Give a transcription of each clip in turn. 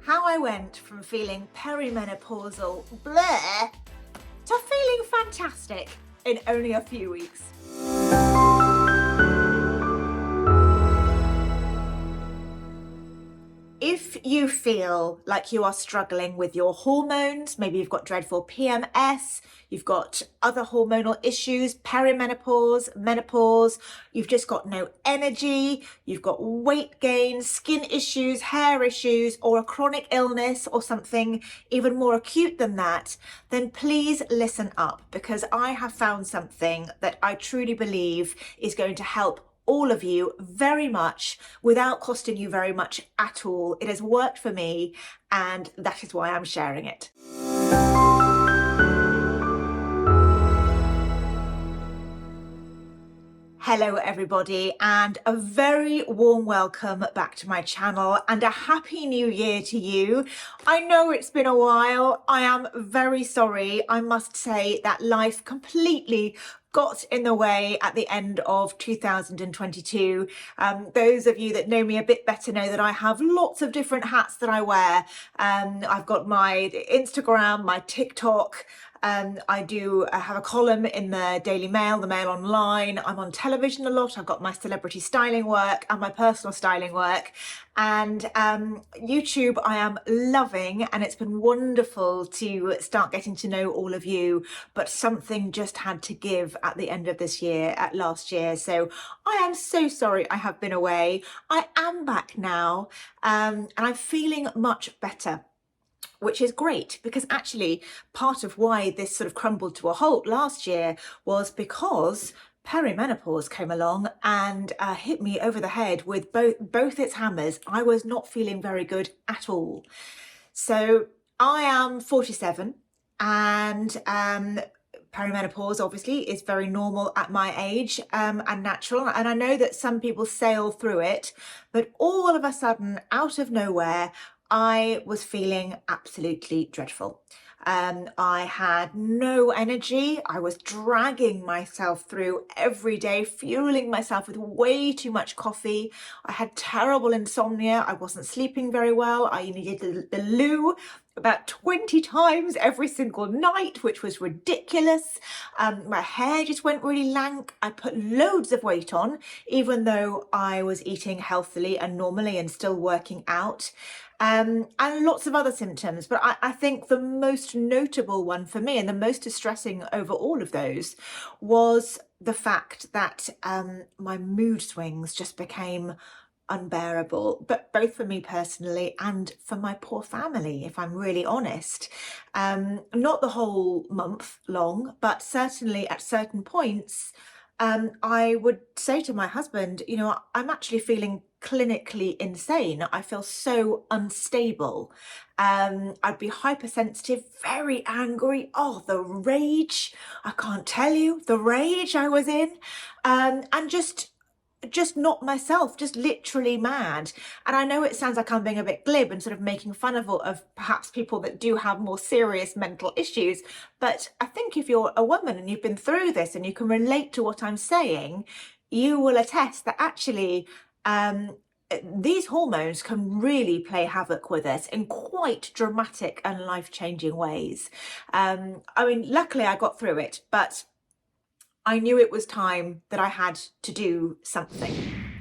how I went from feeling perimenopausal bleh to feeling fantastic in only a few weeks. If you feel like you are struggling with your hormones, maybe you've got dreadful PMS, you've got other hormonal issues, perimenopause, menopause, you've just got no energy, you've got weight gain, skin issues, hair issues, or a chronic illness or something even more acute than that, then please listen up, because I have found something that I truly believe is going to help all of you very much without costing you very much at all. It has worked for me, and that is why I'm sharing it. Hello everybody, and a very warm welcome back to my channel and a happy new year to you. I know it's been a while. I am very sorry. I must say that life completely got in the way at the end of 2022. Those of you that know me a bit better know that I have lots of different hats that I wear. I've got my Instagram, my TikTok. I do have a column in the Daily Mail, the Mail Online. I'm on television a lot. I've got my celebrity styling work and my personal styling work. And YouTube I am loving, and it's been wonderful to start getting to know all of you, but something just had to give at the end of this year, at last year. So I am so sorry I have been away. I am back now, and I'm feeling much better, which is great, because actually part of why this sort of crumbled to a halt last year was because perimenopause came along and hit me over the head with both its hammers. I was not feeling very good at all. So I am 47, and perimenopause obviously is very normal at my age and natural, and I know that some people sail through it, but all of a sudden, out of nowhere, I was feeling absolutely dreadful. I had no energy. I was dragging myself through every day, fueling myself with way too much coffee. I had terrible insomnia. I wasn't sleeping very well. I needed the loo about 20 times every single night, which was ridiculous. My hair just went really lank. I put loads of weight on, even though I was eating healthily and normally and still working out. And lots of other symptoms, but I think the most notable one for me, and the most distressing over all of those, was the fact that my mood swings just became unbearable, but both for me personally and for my poor family, if I'm really honest. Not the whole month long, but certainly at certain points, I would say to my husband, you know, I'm actually feeling clinically insane. I feel so unstable. I'd be hypersensitive, very angry. Oh, the rage. I can't tell you the rage I was in. And just not myself, just literally mad. And I know it sounds like I'm being a bit glib and sort of making fun of perhaps people that do have more serious mental issues, but I think if you're a woman and you've been through this and you can relate to what I'm saying, you will attest that actually these hormones can really play havoc with us in quite dramatic and life-changing ways. I mean, luckily I got through it, but I knew it was time that I had to do something.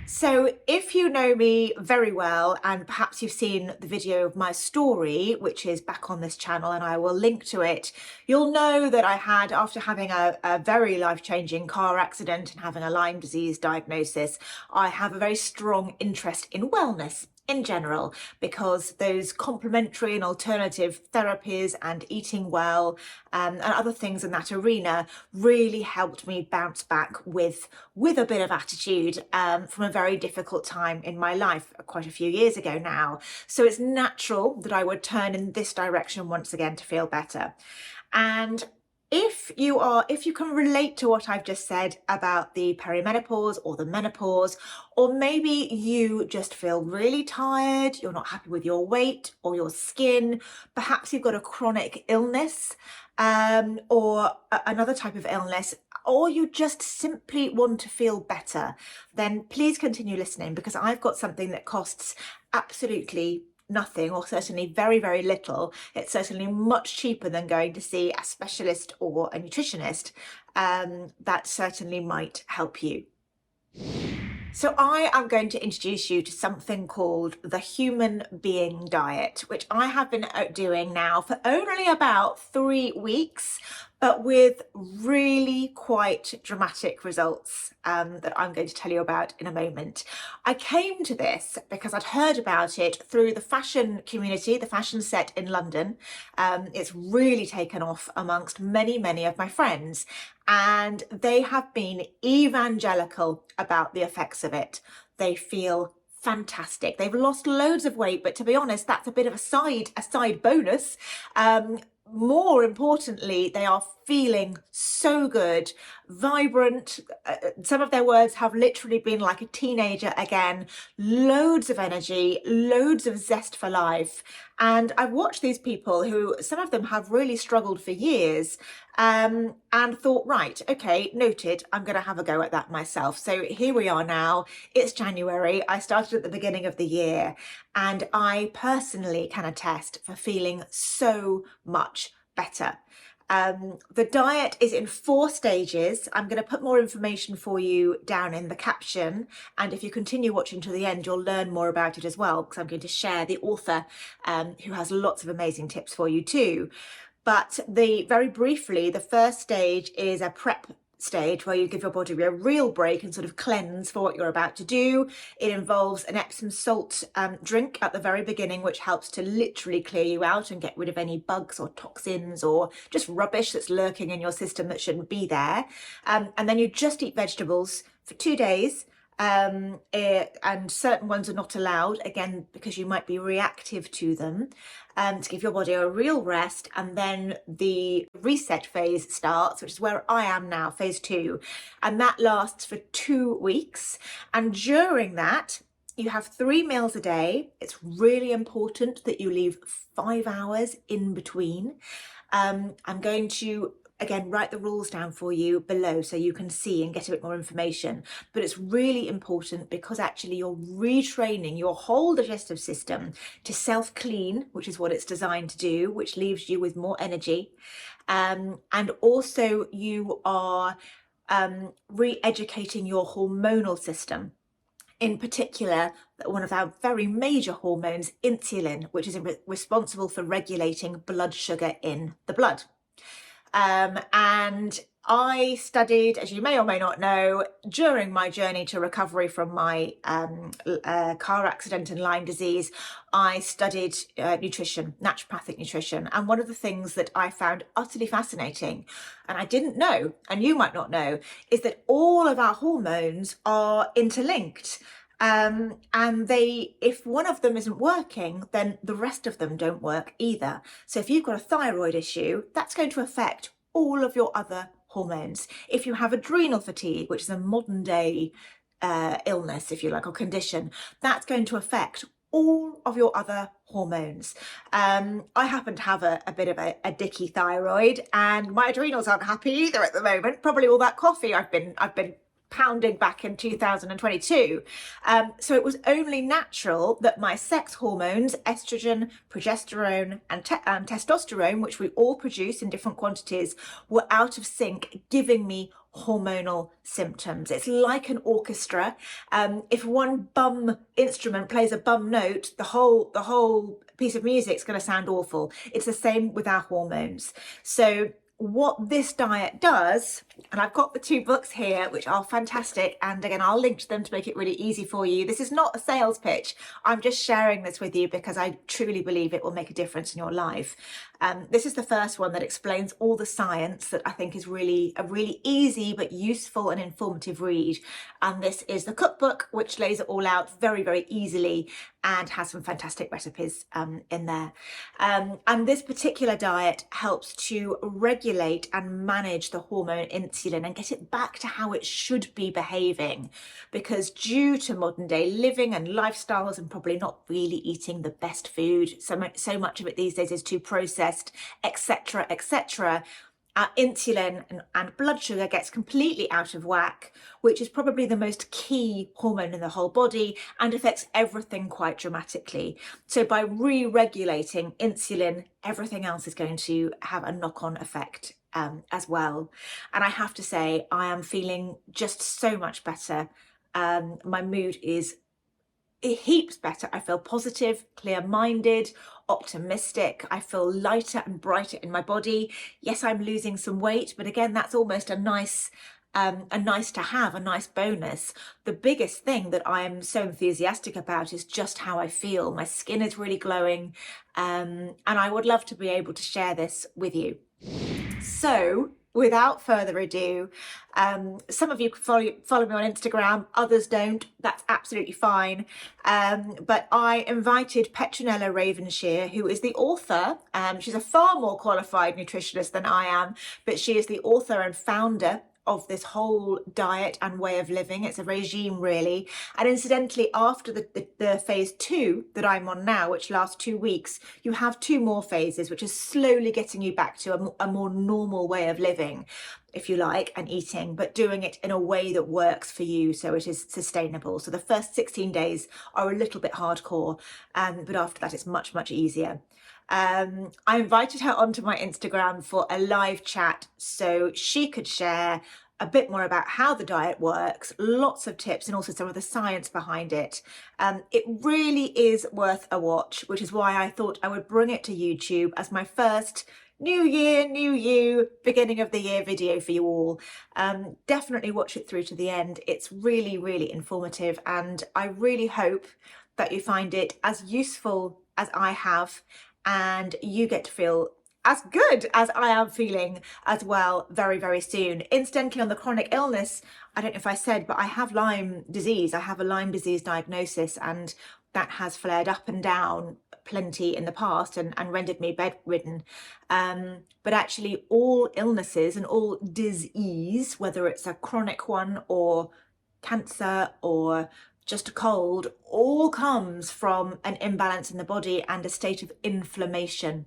So if you know me very well, and perhaps you've seen the video of my story, which is back on this channel and I will link to it, you'll know that I had, after having a very life-changing car accident and having a Lyme disease diagnosis, I have a very strong interest in wellness in general, because those complementary and alternative therapies and eating well and other things in that arena really helped me bounce back with a bit of attitude from a very difficult time in my life quite a few years ago now. So it's natural that I would turn in this direction once again to feel better. And if you can relate to what I've just said about the perimenopause or the menopause, or maybe you just feel really tired, you're not happy with your weight or your skin, perhaps you've got a chronic illness or another type of illness, or you just simply want to feel better, then please continue listening, because I've got something that costs absolutely nothing, or certainly very, very little, it's certainly much cheaper than going to see a specialist or a nutritionist. That certainly might help you. So I am going to introduce you to something called the human being diet, which I have been doing now for only about 3 weeks, but with really quite dramatic results that I'm going to tell you about in a moment. I came to this because I'd heard about it through the fashion community, the fashion set in London. It's really taken off amongst many, many of my friends, and they have been evangelical about the effects of it. They feel fantastic. They've lost loads of weight, but to be honest, that's a bit of a side bonus. More importantly, they are feeling so good, vibrant. Some of their words have literally been like a teenager again, loads of energy, loads of zest for life. And I've watched these people who, some of them have really struggled for years, and thought, right, okay, noted, I'm going to have a go at that myself. So here we are now. It's January. I started at the beginning of the year, and I personally can attest for feeling so much better. The diet is in 4 stages. I'm going to put more information for you down in the caption, and if you continue watching to the end, you'll learn more about it as well, because I'm going to share the author who has lots of amazing tips for you too. But very briefly, the first stage is a prep stage where you give your body a real break and sort of cleanse for what you're about to do. It involves an Epsom salt drink at the very beginning, which helps to literally clear you out and get rid of any bugs or toxins or just rubbish that's lurking in your system that shouldn't be there. And then you just eat vegetables for 2 days. And certain ones are not allowed, again, because you might be reactive to them, to give your body a real rest. And then the reset phase starts, which is where I am now, phase 2. And that lasts for 2 weeks. And during that, you have 3 meals a day. It's really important that you leave 5 hours in between. I'm going to again write the rules down for you below so you can see and get a bit more information, but it's really important because actually you're retraining your whole digestive system to self-clean, which is what it's designed to do, which leaves you with more energy, and also you are re-educating your hormonal system. In particular, one of our very major hormones, insulin, which is responsible for regulating blood sugar in the blood. And I studied, as you may or may not know, during my journey to recovery from my car accident and Lyme disease, I studied nutrition, naturopathic nutrition. And one of the things that I found utterly fascinating, and I didn't know, and you might not know, is that all of our hormones are interlinked. And if one of them isn't working, then the rest of them don't work either. So if you've got a thyroid issue, that's going to affect all of your other hormones. If you have adrenal fatigue, which is a modern day illness, if you like, or condition, that's going to affect all of your other hormones. I happen to have a bit of a dicky thyroid, and my adrenals aren't happy either at the moment. Probably all that coffee I've been pounding back in 2022. So it was only natural that my sex hormones, estrogen, progesterone, and testosterone, which we all produce in different quantities, were out of sync, giving me hormonal symptoms. It's like an orchestra. If one bum instrument plays a bum note, the whole piece of music is going to sound awful. It's the same with our hormones. So what this diet does, and I've got the 2 books here, which are fantastic, and again, I'll link to them to make it really easy for you. This is not a sales pitch. I'm just sharing this with you because I truly believe it will make a difference in your life. This is the first one that explains all the science that I think is really a really easy but useful and informative read. And this is the cookbook, which lays it all out very, very easily and has some fantastic recipes in there. And this particular diet helps to regulate and manage the hormone insulin and get it back to how it should be behaving, because due to modern day living and lifestyles and probably not really eating the best food, so much of it these days is too processed, etc., etc., our insulin and blood sugar gets completely out of whack, which is probably the most key hormone in the whole body and affects everything quite dramatically. So by re-regulating insulin, everything else is going to have a knock-on effect as well. And I have to say, I am feeling just so much better. My mood is heaps better. I feel positive, clear-minded, optimistic. I feel lighter and brighter in my body. Yes, I'm losing some weight, but again, that's almost a nice to have, a nice bonus. The biggest thing that I'm so enthusiastic about is just how I feel. My skin is really glowing, and I would love to be able to share this with you. So without further ado, some of you follow me on Instagram, others don't. That's absolutely fine. But I invited Petronella Ravenshear, who is the author. She's a far more qualified nutritionist than I am, but she is the author and founder of this whole diet and way of living. It's a regime, really. And incidentally, after the phase 2 that I'm on now, which lasts 2 weeks, you have 2 more phases, which is slowly getting you back to a more normal way of living, if you like, and eating, but doing it in a way that works for you, so it is sustainable. So the first 16 days are a little bit hardcore, but after that it's much, much easier. I invited her onto my Instagram for a live chat so she could share a bit more about how the diet works, lots of tips, and also some of the science behind it. It really is worth a watch, which is why I thought I would bring it to YouTube as my first New Year, New You, beginning of the year video for you all. Definitely watch it through to the end. It's really, really informative, and I really hope that you find it as useful as I have, and you get to feel as good as I am feeling as well very, very soon. Incidentally, on the chronic illness, I don't know if I said, but I have Lyme disease. I have a Lyme disease diagnosis, and that has flared up and down plenty in the past and rendered me bedridden. But actually all illnesses and all disease, whether it's a chronic one or cancer or just a cold, all comes from an imbalance in the body and a state of inflammation.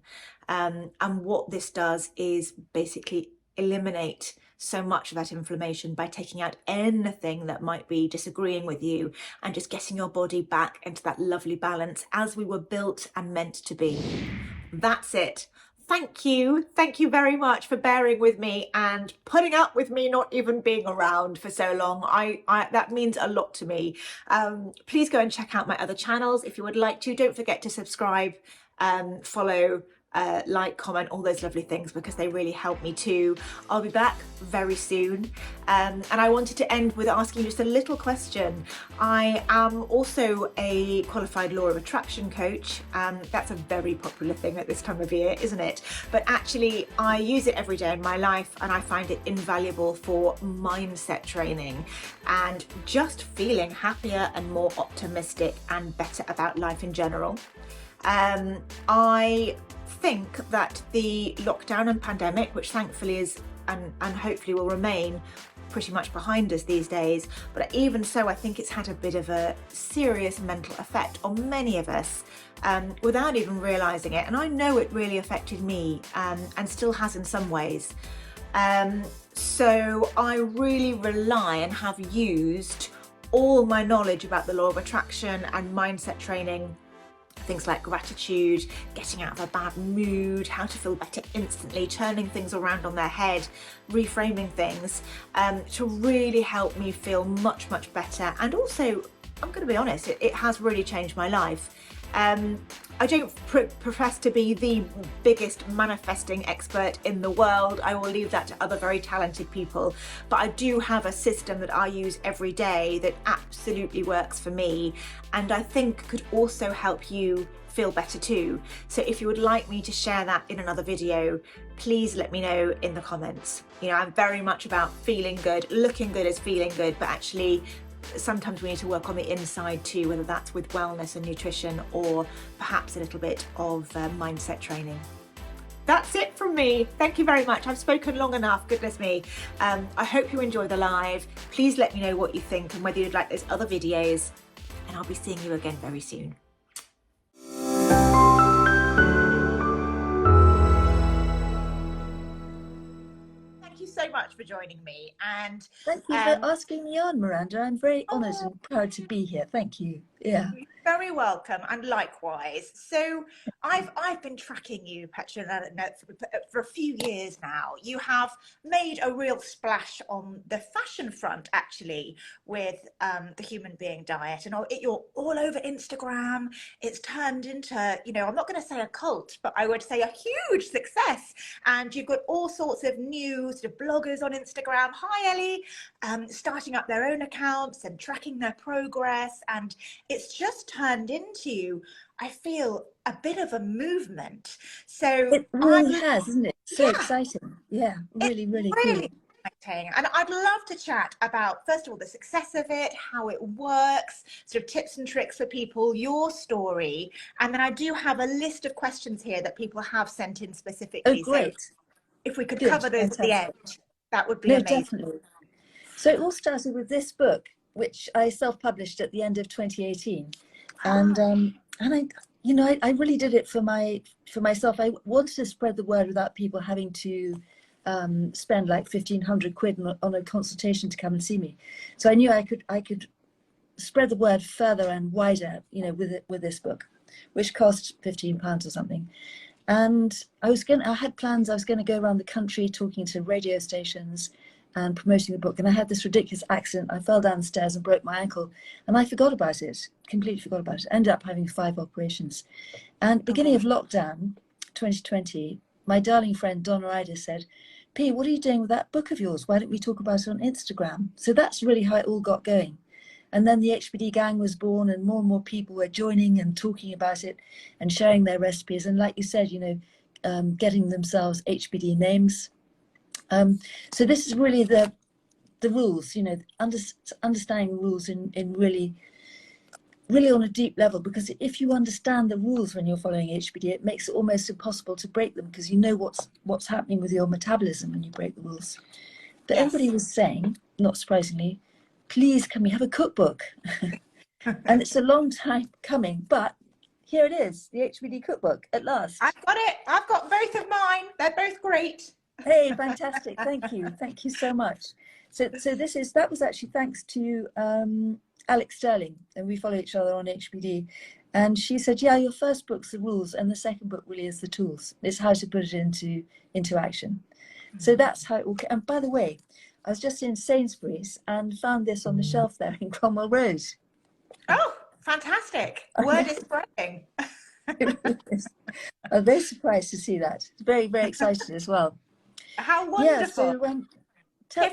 And what this does is basically eliminate so much of that inflammation by taking out anything that might be disagreeing with you and just getting your body back into that lovely balance as we were built and meant to be. That's it. Thank you very much for bearing with me and putting up with me not even being around for so long. That means a lot to me. Please go and check out my other channels if you would like to. Don't forget to subscribe, follow, like, comment, all those lovely things, because they really help me too. I'll be back very soon, and I wanted to end with asking just a little question. I am also a qualified law of attraction coach. That's a very popular thing at this time of year, isn't it? But actually I use it every day in my life, and I find it invaluable for mindset training and just feeling happier and more optimistic and better about life in general. I think that the lockdown and pandemic, which thankfully is and hopefully will remain pretty much behind us these days, but even so, I think it's had a bit of a serious mental effect on many of us without even realizing it. And I know it really affected me and still has in some ways. So I really rely and have used all my knowledge about the law of attraction and mindset training, things like gratitude, getting out of a bad mood, how to feel better instantly, turning things around on their head, reframing things, to really help me feel much, much better. And also, I'm going to be honest, it has really changed my life. I don't profess to be the biggest manifesting expert in the world. I will leave that to other very talented people, but I do have a system that I use every day that absolutely works for me, and I think could also help you feel better too. So if you would like me to share that in another video, please let me know in the comments. You know, I'm very much about feeling good. Looking good is feeling good, but actually sometimes we need to work on the inside too, whether that's with wellness and nutrition or perhaps a little bit of mindset training. That's it from me. Thank you very much. I've spoken long enough, goodness me. I hope you enjoy the live. Please let me know what you think and whether you'd like those other videos, and I'll be seeing you again very soon. joining me. And thank you for asking me on, Miranda. I'm very honoured and proud to be here. Thank you. Yeah. You're very welcome, and likewise. So I've been tracking you, Petronella, for a few years now. You have made a real splash on the fashion front, actually, with the human being diet, and you're all over Instagram. It's turned into, you know, I'm not going to say a cult, but I would say a huge success. And you've got all sorts of new sort of bloggers on Instagram. Hi, Ellie, starting up their own accounts and tracking their progress, and it's just turned into, I feel, a bit of a movement. So it really has, isn't it? So exciting. Yeah, really, really cool. Exciting. And I'd love to chat about, first of all, the success of it, how it works, sort of tips and tricks for people, your story. And then I do have a list of questions here that people have sent in specifically. Oh, great. So if we could cover those at the end, that would be amazing. Definitely. So it all started with this book, which I self-published at the end of 2018. And I, you know, I really did it for myself. I wanted to spread the word without people having to spend like 1,500 quid on a consultation to come and see me. So I knew I could spread the word further and wider, you know, with this book, which cost £15 or something. And I had plans. I was going to go around the country talking to radio stations and promoting the book. And I had this ridiculous accident. I fell downstairs and broke my ankle, and I forgot about it, completely forgot about it. Ended up having 5 operations. And beginning of lockdown, 2020, my darling friend Donna Ryder said, P, what are you doing with that book of yours? Why don't we talk about it on Instagram? So that's really how it all got going. And then the HBD gang was born, and more people were joining and talking about it and sharing their recipes. And like you said, you know, getting themselves HBD names. So this is really the rules, you know, understanding the rules in really on a deep level, because if you understand the rules when you're following HBD, it makes it almost impossible to break them, because you know what's happening with your metabolism when you break the rules. But everybody was saying, not surprisingly, please can we have a cookbook? And it's a long time coming, but here it is, the HBD cookbook at last. I've got it. I've got both of mine. They're both great. Hey, fantastic. Thank you so much. So that was actually thanks to Alex Sterling, and we follow each other on HBD, and she said, yeah, your first book's the rules and the second book really is the tools. It's how to put it into action. So that's how it all came. And by the way, I was just in Sainsbury's and found this on the shelf there in Cromwell Road. Oh, fantastic. Word is spreading. I'm very surprised to see that. Very, very excited as well. How wonderful. Yeah, so,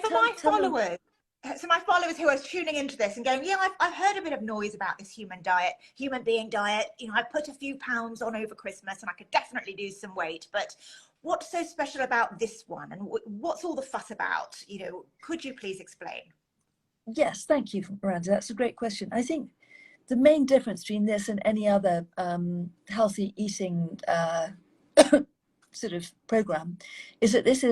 for my followers who are tuning into this and going, yeah, I've heard a bit of noise about this human being diet. You know, I put a few pounds on over Christmas and I could definitely lose some weight, but what's so special about this one, and what's all the fuss about? You know, could you please explain? Yes, thank you, Miranda. That's a great question. I think the main difference between this and any other healthy eating sort of program is that it's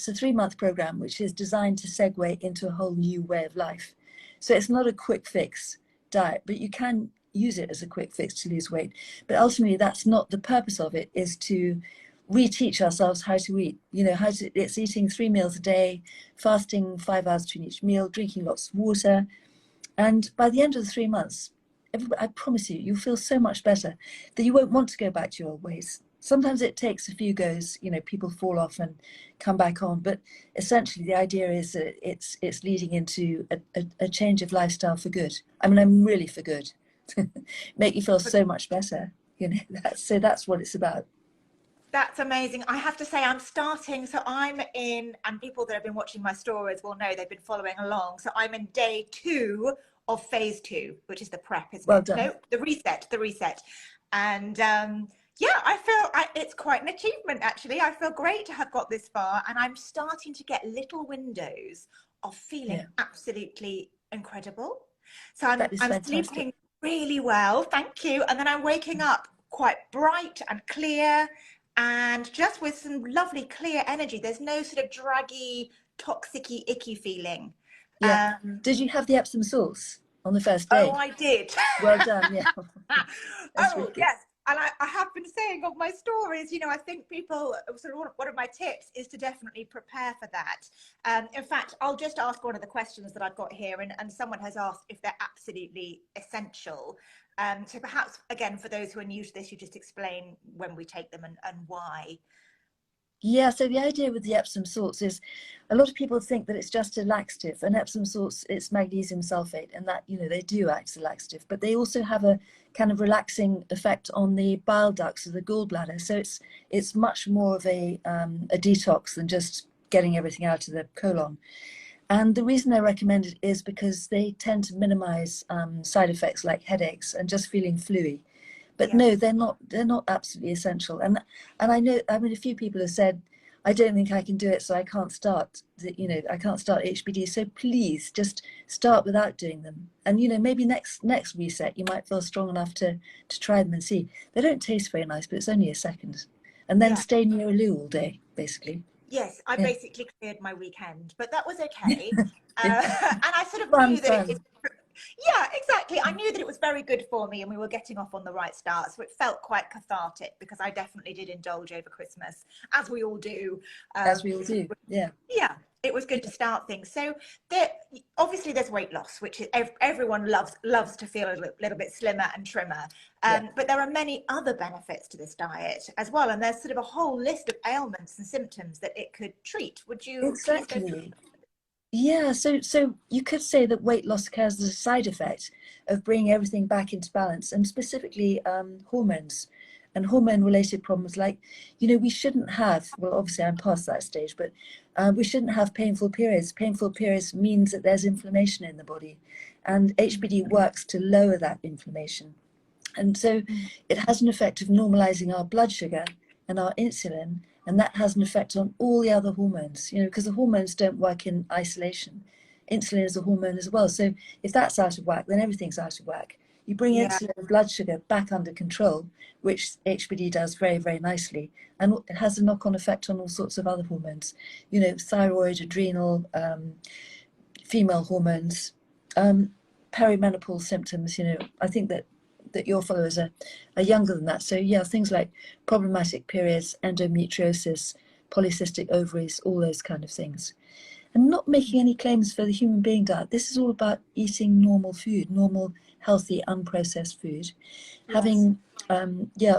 a 3-month program which is designed to segue into a whole new way of life. So it's not a quick fix diet, but you can use it as a quick fix to lose weight. But ultimately, that's not the purpose of it, is to reteach ourselves how to eat. You know, it's eating 3 meals a day, fasting 5 hours between each meal, drinking lots of water. And by the end of the 3 months, I promise you'll feel so much better that you won't want to go back to your old ways. Sometimes it takes a few goes, you know, people fall off and come back on, but essentially the idea is that it's leading into a change of lifestyle for good. I mean, I'm really for good. Make you feel so much better, you know. That's what it's about. That's amazing. I have to say, I'm starting, so I'm in, and people that have been watching my stories will know they've been following along. So I'm in day 2 of phase 2, which is the prep, isn't well it? Done. No, the reset. And yeah, I feel it's quite an achievement, actually. I feel great to have got this far, and I'm starting to get little windows of feeling absolutely incredible. So I'm sleeping really well, thank you. And then I'm waking up quite bright and clear, and just with some lovely clear energy. There's no sort of draggy, toxic-y, icky feeling. Yeah. Did you have the Epsom salts on the first day? Oh, I did. Well done. Yeah. Oh, yes. And I have been saying on my stories, you know, I think people, sort of one of my tips is to definitely prepare for that. In fact, I'll just ask one of the questions that I've got here, and someone has asked if they're absolutely essential. So perhaps, again, for those who are new to this, you just explain when we take them and why. Yeah, so the idea with the Epsom salts is a lot of people think that it's just a laxative, and Epsom salts, it's magnesium sulfate, and that, you know, they do act as a laxative, but they also have a kind of relaxing effect on the bile ducts of the gallbladder. So it's much more of a detox than just getting everything out of the colon. And the reason I recommend it is because they tend to minimize side effects like headaches and just feeling fluey. But Yeah. no, they're not absolutely essential. And I know, I mean, a few people have said, I don't think I can do it, so I can't start, you know, I can't start HBD. So please just start without doing them. And, you know, maybe next reset, you might feel strong enough to try them and see. They don't taste very nice, but it's only a second. And then Yeah. stay near a loo all day, basically. Yes, I Yeah. basically cleared my weekend, but that was okay. And I sort of Fun, knew that fun. yeah, exactly. I knew that it was very good for me and we were getting off on the right start. So it felt quite cathartic because I definitely did indulge over Christmas, as we all do. As we all do, yeah. Yeah, it was good to start things. So there, obviously there's weight loss, which is, everyone loves to feel a little bit slimmer and trimmer. Yeah. But there are many other benefits to this diet as well. And there's sort of a whole list of ailments and symptoms that it could treat. Would you please go through? Exactly. Yeah, so you could say that weight loss occurs as a side effect of bringing everything back into balance, and specifically hormones and hormone-related problems. Like, you know, we shouldn't have, well, obviously I'm past that stage, but we shouldn't have painful periods. Painful periods means that there's inflammation in the body, and HBD works to lower that inflammation. And so it has an effect of normalizing our blood sugar and our insulin, and that has an effect on all the other hormones, you know, because the hormones don't work in isolation. Insulin is a hormone as well. So if that's out of whack, then everything's out of whack. You bring Yeah, insulin and blood sugar back under control, which HBD does very, very nicely. And it has a knock-on effect on all sorts of other hormones, you know, thyroid, adrenal, female hormones, perimenopausal symptoms. You know, I think that your followers are younger than that. So yeah, things like problematic periods, endometriosis, polycystic ovaries, all those kind of things. And not making any claims for the human being diet. This is all about eating normal food, normal, healthy, unprocessed food. yes, Having,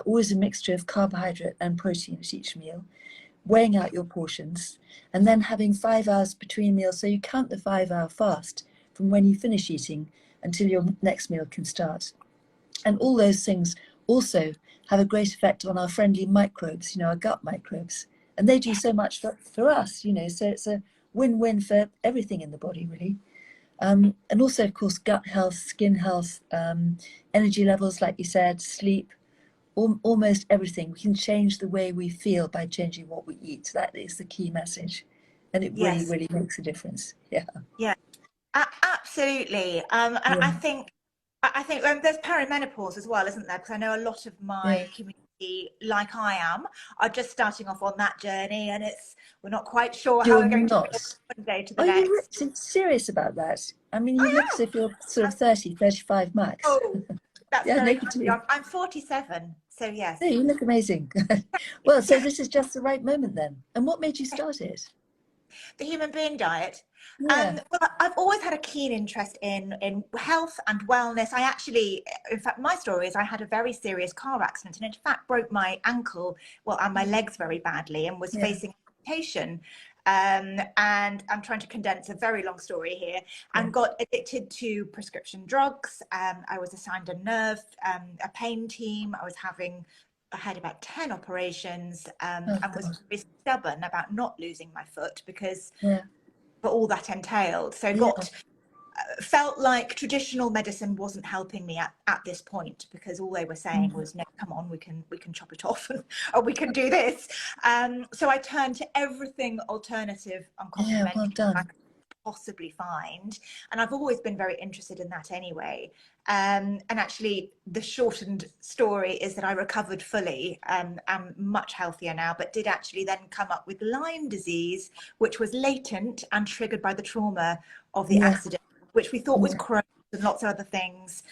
always a mixture of carbohydrate and protein at each meal, weighing out your portions, and then having 5 hours between meals. So you count the 5-hour fast from when you finish eating until your next meal can start. And all those things also have a great effect on our friendly microbes, you know, our gut microbes. And they do so much for us, you know, so it's a win-win for everything in the body, really. And also, of course, gut health, skin health, energy levels, like you said, sleep, almost everything. We can change the way we feel by changing what we eat. That is the key message. And it really, yes, really makes a difference. Yeah. yeah, absolutely. And Yeah. I think there's perimenopause as well, isn't there? Because I know a lot of Yeah. my community, like I am, are just starting off on that journey, and we're not quite sure how You're we're going to not. go one day to the Are you next. serious about that? I mean, you I look as am. if you're sort of 30, 35 max. Oh, that's Yeah, very maybe kind. too. I'm 47, so yes. No, you look amazing. Well, so this is just the right moment then. And what made you start it? The human being diet. Yeah. Well, I've always had a keen interest in health and wellness. I actually, in fact, my story is I had a very serious car accident and in fact broke my ankle, well, and my legs very badly, and was Yeah. facing amputation. And I'm trying to condense a very long story here, Yeah. and got addicted to prescription drugs. I was assigned a pain team. I had about 10 operations, Oh, and was God. very stubborn about not losing my foot because Yeah. for all that entailed. So Yeah. felt like traditional medicine wasn't helping me at this point, because all they were saying was, no, come on, we can chop it off, and or we can do this. So I turned to everything alternative and Yeah. Well complementary I done. could possibly find, and I've always been very interested in that anyway. And actually the shortened story is that I recovered fully, I'm much healthier now, but did actually then come up with Lyme disease, which was latent and triggered by the trauma of the Yeah. accident, which we thought was Yeah. Crohn's and lots of other things.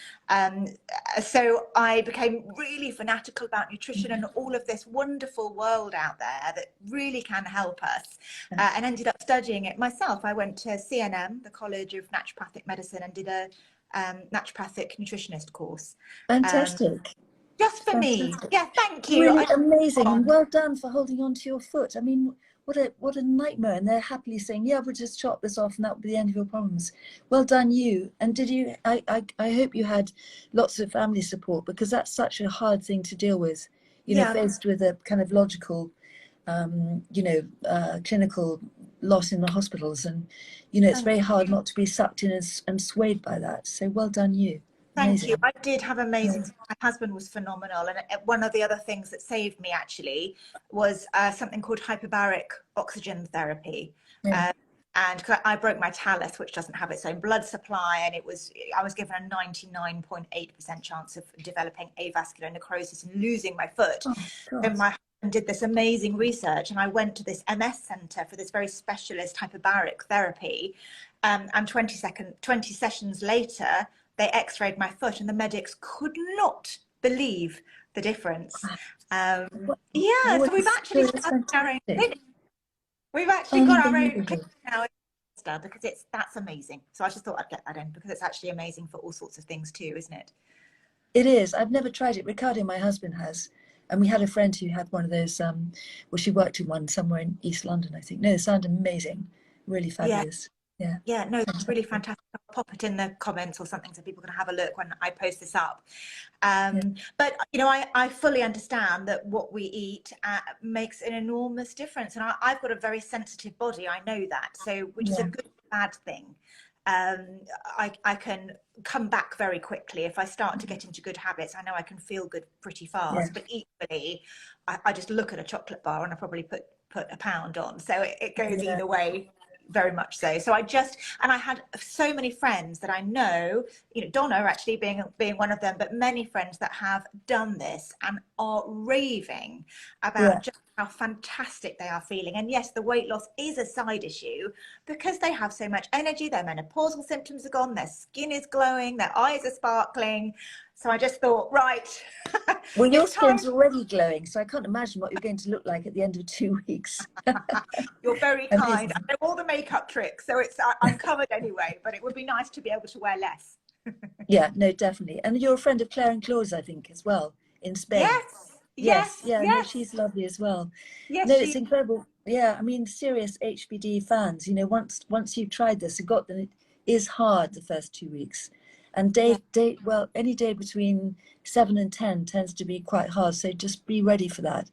So I became really fanatical about nutrition and all of this wonderful world out there that really can help us, and ended up studying it myself. I went to CNM, the College of Naturopathic Medicine, and did a naturopathic nutritionist course. Fantastic. Just for me. Fantastic. Yeah, thank you. Really amazing, and well done for holding on to your foot. I mean, what a nightmare. And they're happily saying, yeah, we'll just chop this off and that will be the end of your problems. Well done, you. And did you, I hope you had lots of family support, because that's such a hard thing to deal with, you know, faced with a kind of logical, clinical loss in the hospitals. And, you know, it's very hard not to be sucked in and swayed by that. So well done, you. Thank you. I did have amazing. My husband was phenomenal, and one of the other things that saved me actually was something called hyperbaric oxygen therapy. And cause I broke my talus, which doesn't have its own blood supply, and I was given a 99.8% chance of developing avascular necrosis and losing my foot. And my husband did this amazing research, and I went to this MS centre for this very specialist hyperbaric therapy, and 20 sessions later, they x-rayed my foot, and the medics could not believe the difference. So we've actually got our own clinic. We've actually got our own clinic now, because that's amazing. So I just thought I'd get that in, because it's actually amazing for all sorts of things too, isn't it? It is. I've never tried it. Ricardo, my husband, has. And we had a friend who had one of those, she worked in one somewhere in East London, I think. No, it sounded amazing. Really fabulous. Yeah, no, it's really fantastic. I'll pop it in the comments or something so people can have a look when I post this up. But you know, I fully understand that what we eat makes an enormous difference, and I've got a very sensitive body. I know that, so which is a good bad thing. I can come back very quickly if I start to get into good habits. I know I can feel good pretty fast, but equally, I just look at a chocolate bar and I probably put a pound on. So it goes either way. Very much so. So I had so many friends that I know, you know, Donna actually being one of them, but many friends that have done this and are raving about just how fantastic they are feeling. And yes, the weight loss is a side issue because they have so much energy, their menopausal symptoms are gone, their skin is glowing, their eyes are sparkling. So I just thought, right. Well, your skin's already glowing, so I can't imagine what you're going to look like at the end of 2 weeks. You're very kind. I know all the makeup tricks, so I'm covered anyway, but it would be nice to be able to wear less. Yeah, no, definitely. And you're a friend of Claire and Claude's, I think, as well, in Spain. Yes. No, she's lovely as well. Yes, no, it's incredible. Yeah, I mean, serious HBD fans, you know, once you've tried this and got them, it is hard the first 2 weeks. And well, any day between 7 and 10 tends to be quite hard. So just be ready for that.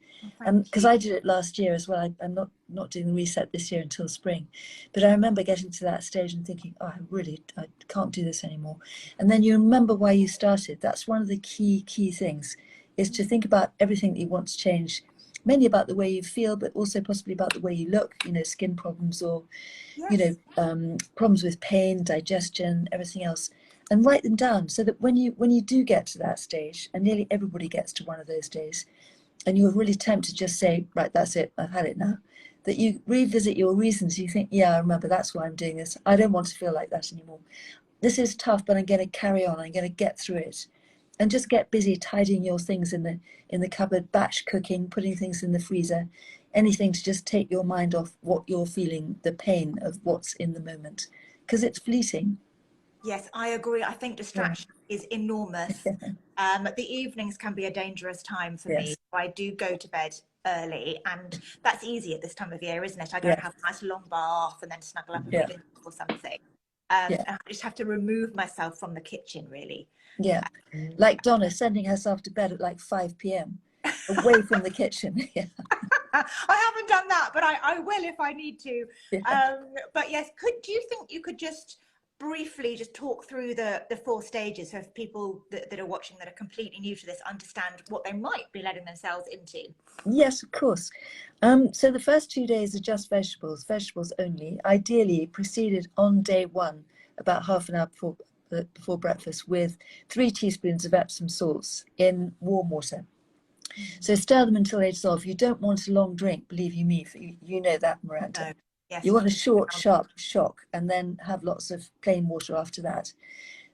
Because I did it last year as well. I'm not doing the reset this year until spring. But I remember getting to that stage and thinking, oh, I can't do this anymore. And then you remember why you started. That's one of the key things, is to think about everything that you want to change, mainly about the way you feel, but also possibly about the way you look, you know, skin problems or, you know, problems with pain, digestion, everything else. And write them down so that when you do get to that stage, and nearly everybody gets to one of those days, and you're really tempted to just say, right, that's it, I've had it now, that you revisit your reasons. You think, yeah, I remember, that's why I'm doing this. I don't want to feel like that anymore. This is tough, but I'm going to carry on. I'm going to get through it. And just get busy tidying your things in the cupboard, batch cooking, putting things in the freezer, anything to just take your mind off what you're feeling, the pain of what's in the moment, because it's fleeting. Yes, I agree. I think distraction is enormous. The evenings can be a dangerous time for me. I do go to bed early, and that's easy at this time of year, isn't it? I go and have a nice long bath and then snuggle up and read a book or something. And I just have to remove myself from the kitchen, really. Yeah, like Donna sending herself to bed at like 5 p.m. away from the kitchen. I haven't done that, but I will if I need to. But yes, do you think you could just briefly just talk through the 4 stages so if people that are watching that are completely new to this understand what they might be letting themselves into? Yes, of course. So the first 2 days are just vegetables only, ideally preceded on day 1 about half an hour before breakfast with 3 teaspoons of Epsom salts in warm water. So stir them until they dissolve. You don't want a long drink, believe you me, you know that, Miranda. No. Yes, you want a short, sharp shock, and then have lots of plain water after that.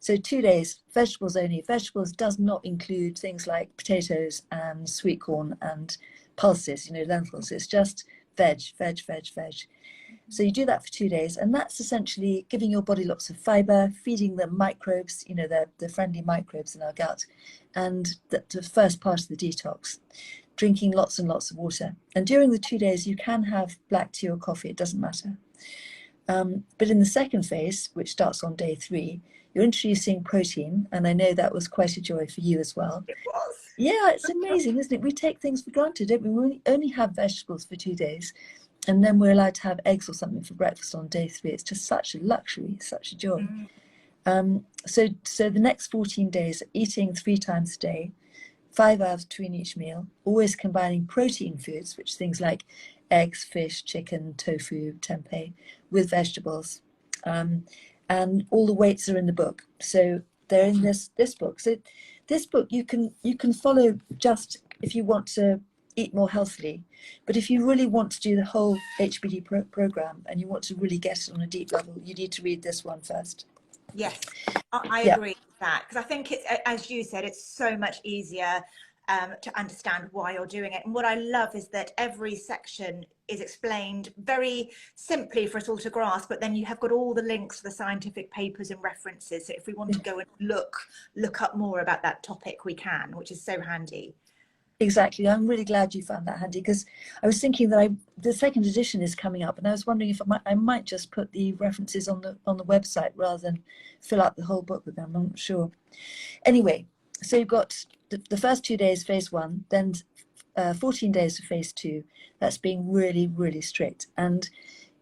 So 2 days, vegetables only. Vegetables does not include things like potatoes and sweet corn and pulses, you know, lentils. It's just veg, veg, veg, veg. So you do that for 2 days, and that's essentially giving your body lots of fiber, feeding the microbes, you know, the friendly microbes in our gut, and the first part of the detox. Drinking lots and lots of water. And during the 2 days, you can have black tea or coffee, it doesn't matter. But in the second phase, which starts on day 3, you're introducing protein, and I know that was quite a joy for you as well. It was. Yeah, it's amazing, isn't it? We take things for granted, don't we? We only have vegetables for 2 days, and then we're allowed to have eggs or something for breakfast on day 3. It's just such a luxury, such a joy. So the next 14 days, eating 3 times a day, 5 hours between each meal, always combining protein foods, which things like eggs, fish, chicken, tofu, tempeh, with vegetables. And all the weights are in the book. So they're in this book. So this book you can follow just if you want to eat more healthily. But if you really want to do the whole HBD program and you want to really get it on a deep level, you need to read this one first. Yes, I agree with that, because I think it's, as you said, it's so much easier to understand why you're doing it. And what I love is that every section is explained very simply for us all to grasp, but then you have got all the links to the scientific papers and references. So if we want to go and look up more about that topic, we can, which is so handy. Exactly. I'm really glad you found that handy, because I was thinking that the second edition is coming up, and I was wondering if I might just put the references on the website rather than fill out the whole book with them. I'm not sure. Anyway, so you've got the first 2 days, phase 1, then 14 days for phase 2. That's being really, really strict. And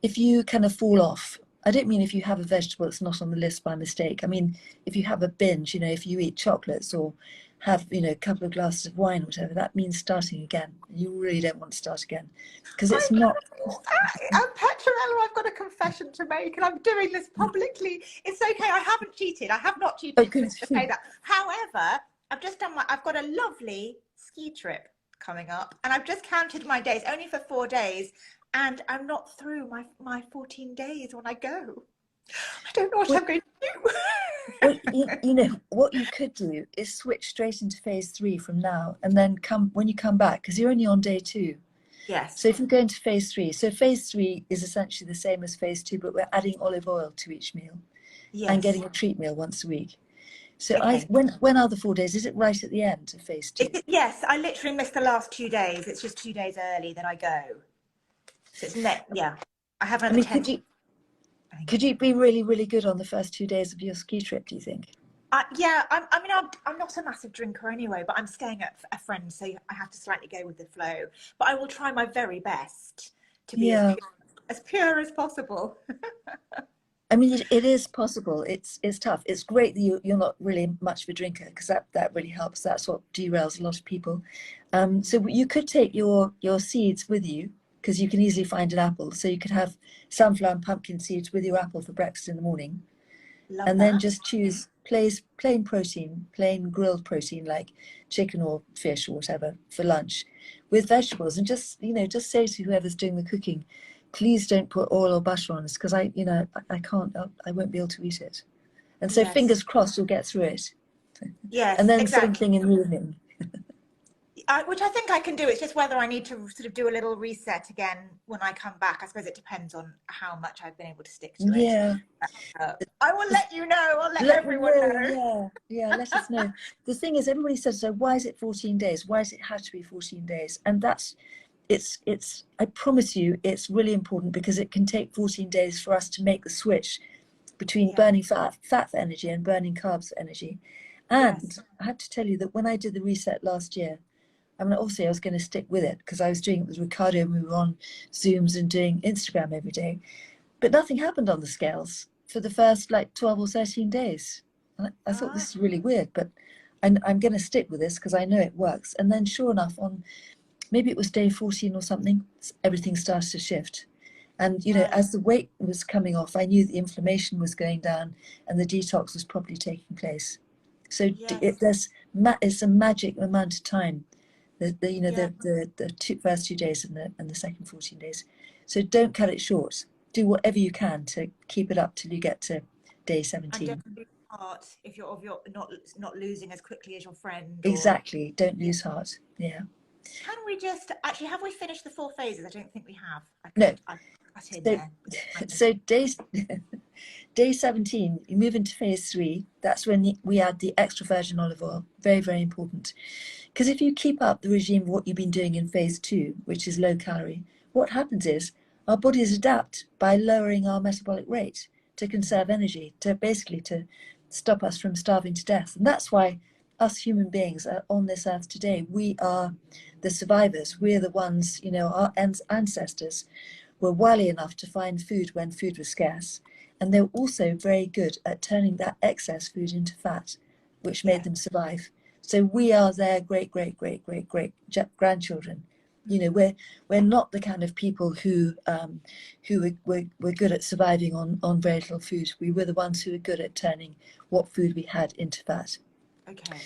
if you kind of fall off, I don't mean if you have a vegetable that's not on the list by mistake. I mean, if you have a binge, you know, if you eat chocolates or have, you know, a couple of glasses of wine or whatever, that means starting again. You really don't want to start again, because it's not. Petronella, I've got a confession to make, and I'm doing this publicly. It's okay. I haven't cheated. I have not cheated. Okay. To say that. However, I've got a lovely ski trip coming up, and I've just counted my days, only for 4 days, and I'm not through my 14 days when I go. I don't know what I'm going to do. Well, you know, what you could do is switch straight into phase 3 from now, and then when you come back, because you're only on day 2. Yes. So if you go into phase 3, so phase 3 is essentially the same as phase 2, but we're adding olive oil to each meal. Yes. And getting a treat meal once a week. So okay. When are the 4 days? Is it right at the end of phase 2? Yes, I literally missed the last 2 days. It's just 2 days early that I go. So it's I have another 10. Could you be really, really good on the first 2 days of your ski trip, do you think? Yeah, I'm not a massive drinker anyway, but I'm staying at a friend, so I have to slightly go with the flow. But I will try my very best to be as pure as possible. I mean, it is possible. It's tough. It's great that you're not really much of a drinker, because that really helps. That's what derails a lot of people. So you could take your seeds with you, because you can easily find an apple. So you could have sunflower and pumpkin seeds with your apple for breakfast in the morning. Love and that. Then just choose plain protein, plain grilled protein like chicken or fish or whatever for lunch, with vegetables. And just say to whoever's doing the cooking, please don't put oil or butter on this, because I won't be able to eat it. And so fingers crossed you'll get through it. Yes, and then exactly. Same thing in the evening. Which I think I can do. It's just whether I need to sort of do a little reset again when I come back. I suppose it depends on how much I've been able to stick to it. Yeah. I will let you know. I'll let everyone know. Yeah, let us know. The thing is, everybody says, so why is it 14 days? Why does it have to be 14 days? And it's I promise you, it's really important, because it can take 14 days for us to make the switch between burning fat for energy and burning carbs for energy. And I had to tell you that when I did the reset last year, I mean, obviously I was going to stick with it because I was doing it with Ricardo and we were on Zooms and doing Instagram every day. But nothing happened on the scales for the first 12 or 13 days. And I thought, this is really weird, but I'm going to stick with this because I know it works. And then sure enough, on maybe it was day 14 or something, everything started to shift. And, as the weight was coming off, I knew the inflammation was going down and the detox was probably taking place. So it's a magic amount of time. The first 2 days and the second 14 days. So don't cut it short. Do whatever you can to keep it up till you get to day 17. heart if you're not losing as quickly as your friend. Or Exactly. Don't lose heart. Yeah. can we just actually have we finished the 4 phases? I don't think we have. No. I cut in So, there. so day 17, you move into phase 3. That's when we add the extra virgin olive oil. Very, very important. Because if you keep up the regime of what you've been doing in phase 2, which is low calorie, what happens is our bodies adapt by lowering our metabolic rate to conserve energy, to basically to stop us from starving to death. And that's why us human beings are on this earth today. We are the survivors. We're the ones, you know, our ancestors were wily enough to find food when food was scarce. And they were also very good at turning that excess food into fat, which made them survive. So we are their great grandchildren. You know, we're not the kind of people who were good at surviving on very little food. We were the ones who were good at turning what food we had into fat. Okay.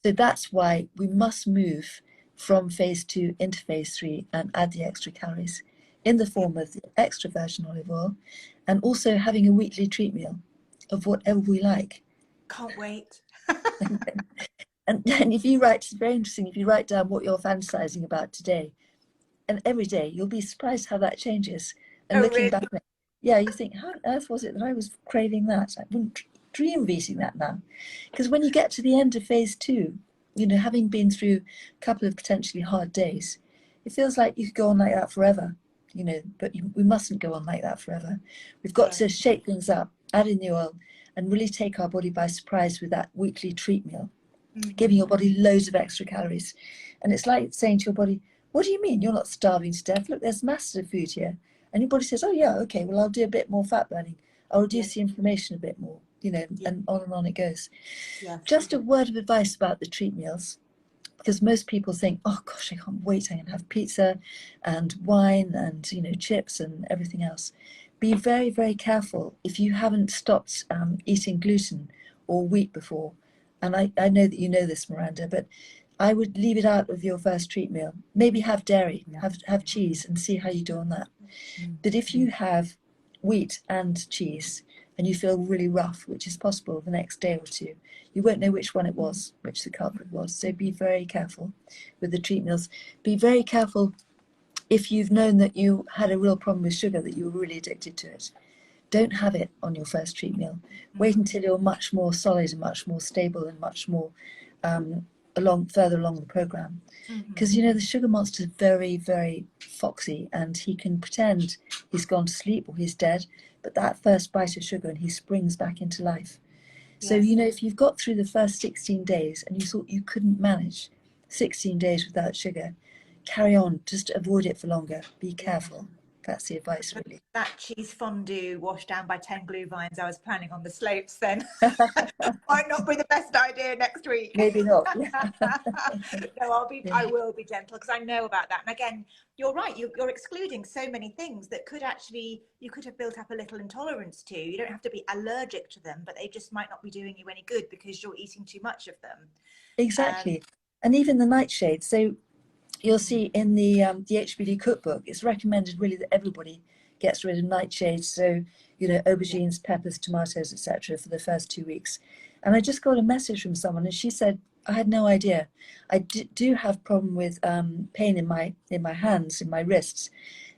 So that's why we must move from phase 2 into phase 3 and add the extra calories in the form of the extra virgin olive oil, and also having a weekly treat meal of whatever we like. Can't wait. And if you write, it's very interesting, if you write down what you're fantasizing about today, and every day, you'll be surprised how that changes. And Oh, looking really? back, yeah, you think, how on earth was it that I was craving that? I wouldn't dream of eating that now. Because when you get to the end of phase 2, you know, having been through a couple of potentially hard days, it feels like you could go on like that forever, you know, but we mustn't go on like that forever. We've got to shake things up, add in the oil, and really take our body by surprise with that weekly treat meal, giving your body loads of extra calories. And it's like saying to your body, what do you mean you're not starving to death? Look, there's masses of food here. And your body says, oh yeah, okay, well, I'll do a bit more fat burning. I'll reduce the inflammation a bit more, you know, and on it goes. Just a word of advice about the treat meals, because most people think, oh gosh, I can't wait, I can have pizza and wine and, you know, chips and everything else. Be very, very careful if you haven't stopped eating gluten or wheat before. And I know that you know this, Miranda, but I would leave it out of your first treat meal. Maybe have dairy, have cheese, and see how you do on that. But if you have wheat and cheese and you feel really rough, which is possible the next day or two, you won't know which one it was, which the culprit was. So be very careful with the treat meals. Be very careful if you've known that you had a real problem with sugar, that you were really addicted to it. Don't have it on your first treat meal. Wait until you're much more solid and much more stable and much more further along the program. Because, you know, the sugar monster is very, very foxy, and he can pretend he's gone to sleep or he's dead, but that first bite of sugar and he springs back into life. So, you know, if you've got through the first 16 days and you thought you couldn't manage 16 days without sugar, carry on, just avoid it for longer. Be careful. That's the advice, really. That cheese fondue washed down by 10 glue vines I was planning on the slopes then might not be the best idea next week. Maybe not. No, I will be gentle, because I know about that. And again, you're right, you're excluding so many things that you could have built up a little intolerance to. You don't have to be allergic to them, but they just might not be doing you any good because you're eating too much of them. Exactly. And even the nightshades. So you'll see in the HBD cookbook, it's recommended really that everybody gets rid of nightshades. So, you know, aubergines, peppers, tomatoes, etc. for the first 2 weeks. And I just got a message from someone, and she said, I had no idea. I do have problem with pain in my hands, in my wrists.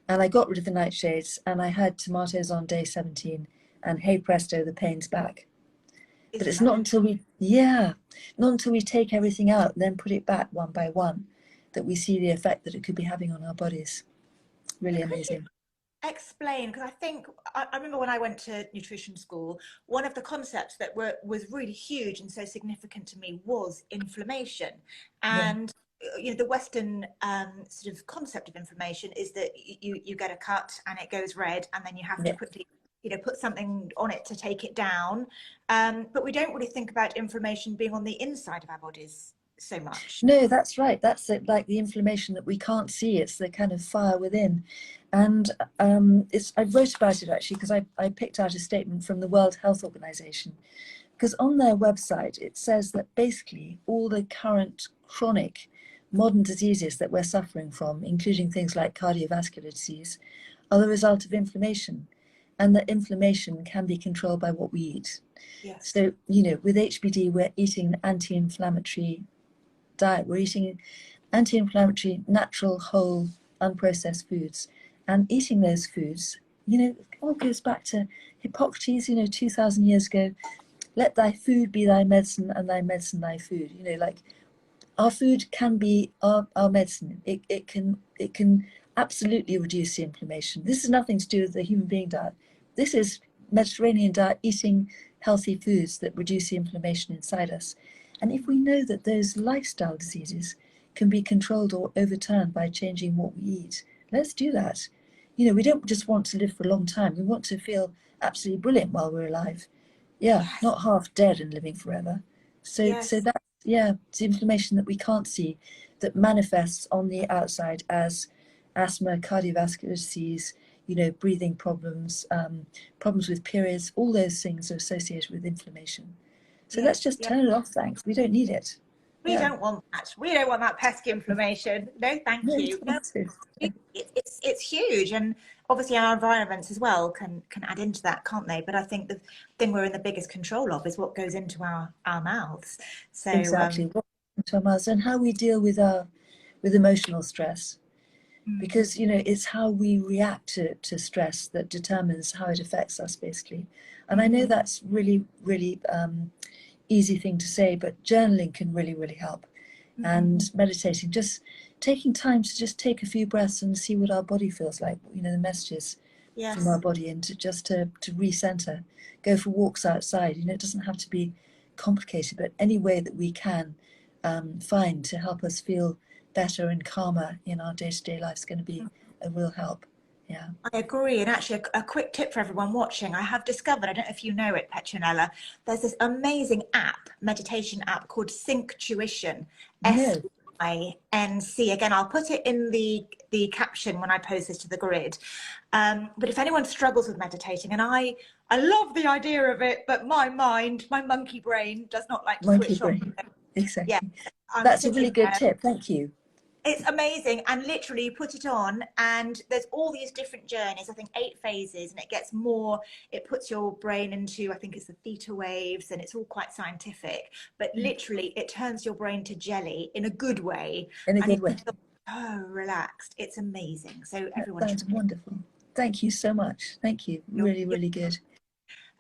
And I got rid of the nightshades, and I had tomatoes on day 17, and hey presto, the pain's back. But it's not until we take everything out and then put it back one by one that we see the effect that it could be having on our bodies. Really amazing. Explain, because I remember when I went to nutrition school, one of the concepts that was really huge and so significant to me was inflammation. And you know, the Western sort of concept of inflammation is that you get a cut and it goes red, and then you have to quickly, you know, put something on it to take it down. But we don't really think about inflammation being on the inside of our bodies so much. No, that's right. That's it, like the inflammation that we can't see. It's the kind of fire within. And I wrote about it actually because I picked out a statement from the World Health Organization, because on their website it says that basically all the current chronic modern diseases that we're suffering from, including things like cardiovascular disease, are the result of inflammation. and that inflammation can be controlled by what we eat. Yes. So, you know, with HBD, we're eating an anti-inflammatory diet. We're eating anti-inflammatory, natural, whole, unprocessed foods. And eating those foods, you know, it all goes back to Hippocrates, you know, 2,000 years ago. Let thy food be thy medicine and thy medicine thy food. You know, like our food can be our medicine. It can absolutely reduce the inflammation. This is nothing to do with the human being diet. This is Mediterranean diet, eating healthy foods that reduce the inflammation inside us. And if we know that those lifestyle diseases can be controlled or overturned by changing what we eat, let's do that. You know, we don't just want to live for a long time. We want to feel absolutely brilliant while we're alive. Yeah, Yes. not half dead and living forever. So that, yeah, it's inflammation that we can't see, that manifests on the outside as asthma, cardiovascular disease, you know, breathing problems, problems with periods. All those things are associated with inflammation. So let's just turn it off, thanks. We don't need it. We don't want that. We don't want that pesky inflammation. No, thank you. No, it's huge, and obviously our environments as well can add into that, can't they? But I think the thing we're in the biggest control of is what goes into our mouths. So exactly, what into our mouths and how we deal with emotional stress, because you know it's how we react to stress that determines how it affects us, basically. And I know that's really easy thing to say, but journaling can really help. And meditating, just taking time to just take a few breaths and see what our body feels like, you know, the messages from our body, and to recenter, go for walks outside. You know, it doesn't have to be complicated, but any way that we can find to help us feel better and calmer in our day-to-day life is going to be a real help. Yeah, I agree. And actually, a quick tip for everyone watching, I have discovered, I don't know if you know it, Petronella, there's this amazing app, meditation app called Synctuition, SYNC. Again, I'll put it in the caption when I post this to the grid. But if anyone struggles with meditating, and I love the idea of it, but my mind, my monkey brain does not like to switch on. Exactly. Yeah, that's a really good tip. Thank you. It's amazing, and literally you put it on and there's all these different journeys, I think 8 phases, and it gets more, it puts your brain into, I think it's the theta waves, and it's all quite scientific, but literally it turns your brain to jelly in a good way. In a good way. So relaxed. It's amazing. So everyone, that sounds wonderful. Thank you so much. Thank you. Really good.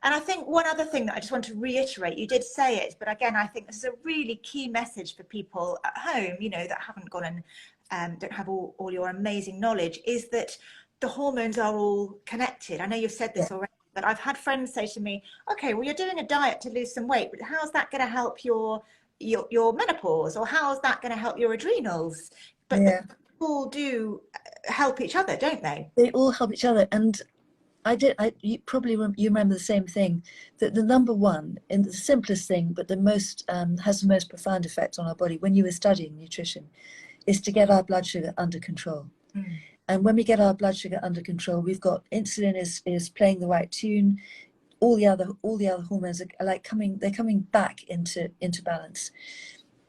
And I think one other thing that I just want to reiterate, you did say it, but again, I think this is a really key message for people at home, you know, that haven't gone and don't have all your amazing knowledge, is that the hormones are all connected. I know you've said this already, but I've had friends say to me, okay, well, you're doing a diet to lose some weight, but how's that going to help your menopause? Or how's that going to help your adrenals? But they all do help each other, don't they? They all help each other. And you probably remember the same thing, that the number one and the simplest thing, but the most has the most profound effect on our body when you were studying nutrition, is to get our blood sugar under control. And when we get our blood sugar under control, we've got insulin is playing the right tune. All the other hormones are like coming back into balance.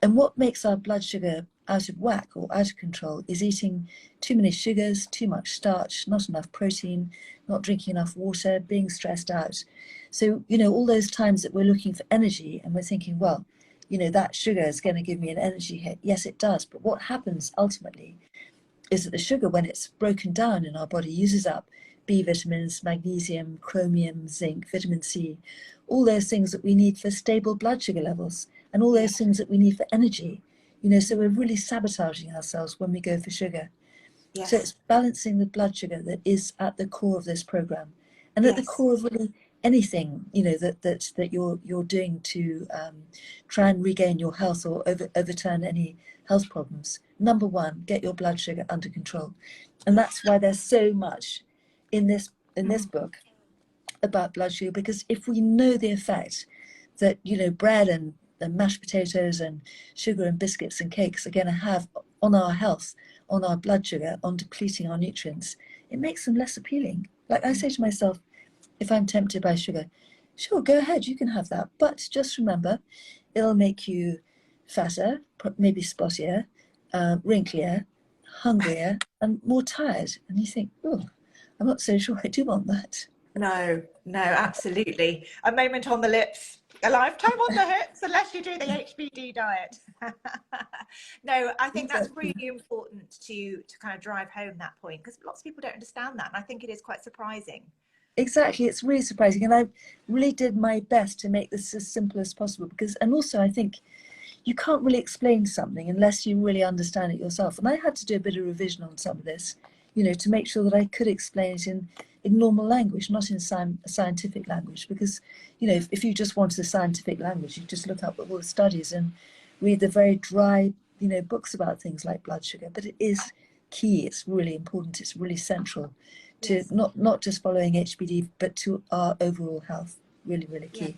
And what makes our blood sugar out of whack or out of control is eating too many sugars, too much starch, not enough protein, not drinking enough water, being stressed out. So, you know, all those times that we're looking for energy and we're thinking, well, you know, that sugar is going to give me an energy hit. Yes, it does. But what happens ultimately is that the sugar, when it's broken down in our body, uses up B vitamins, magnesium, chromium, zinc, vitamin C, all those things that we need for stable blood sugar levels, and all those things that we need for energy. You know, so we're really sabotaging ourselves when we go for sugar. So it's balancing the blood sugar that is at the core of this program, and at the core of really anything, you know, that you're doing to try and regain your health or overturn any health problems. Number one, get your blood sugar under control. And that's why there's so much in this book about blood sugar, because if we know the effect that, you know, bread and mashed potatoes and sugar and biscuits and cakes are going to have on our health, on our blood sugar, on depleting our nutrients, it makes them less appealing. Like I say to myself, if I'm tempted by sugar, sure, go ahead, you can have that. But just remember, it'll make you fatter, maybe spottier, wrinklier, hungrier, and more tired. And you think, oh, I'm not so sure I do want that. No, no, absolutely. A moment on the lips, a lifetime on the hips, unless you do the HBD diet. No, I think that's really Exactly. important to kind of drive home that point, because lots of people don't understand that, and I think it is quite surprising. Exactly, it's really surprising, and I really did my best to make this as simple as possible because, and also I think you can't really explain something unless you really understand it yourself. And I had to do a bit of revision on some of this, you know, to make sure that I could explain it in normal language, not in scientific language. Because, you know, if you just wanted a scientific language, you just look up all the studies and read the very dry, you know, books about things like blood sugar. But it is key. It's really important. It's really central to Yes. not just following HBD, but to our overall health. Really, really Yeah. key.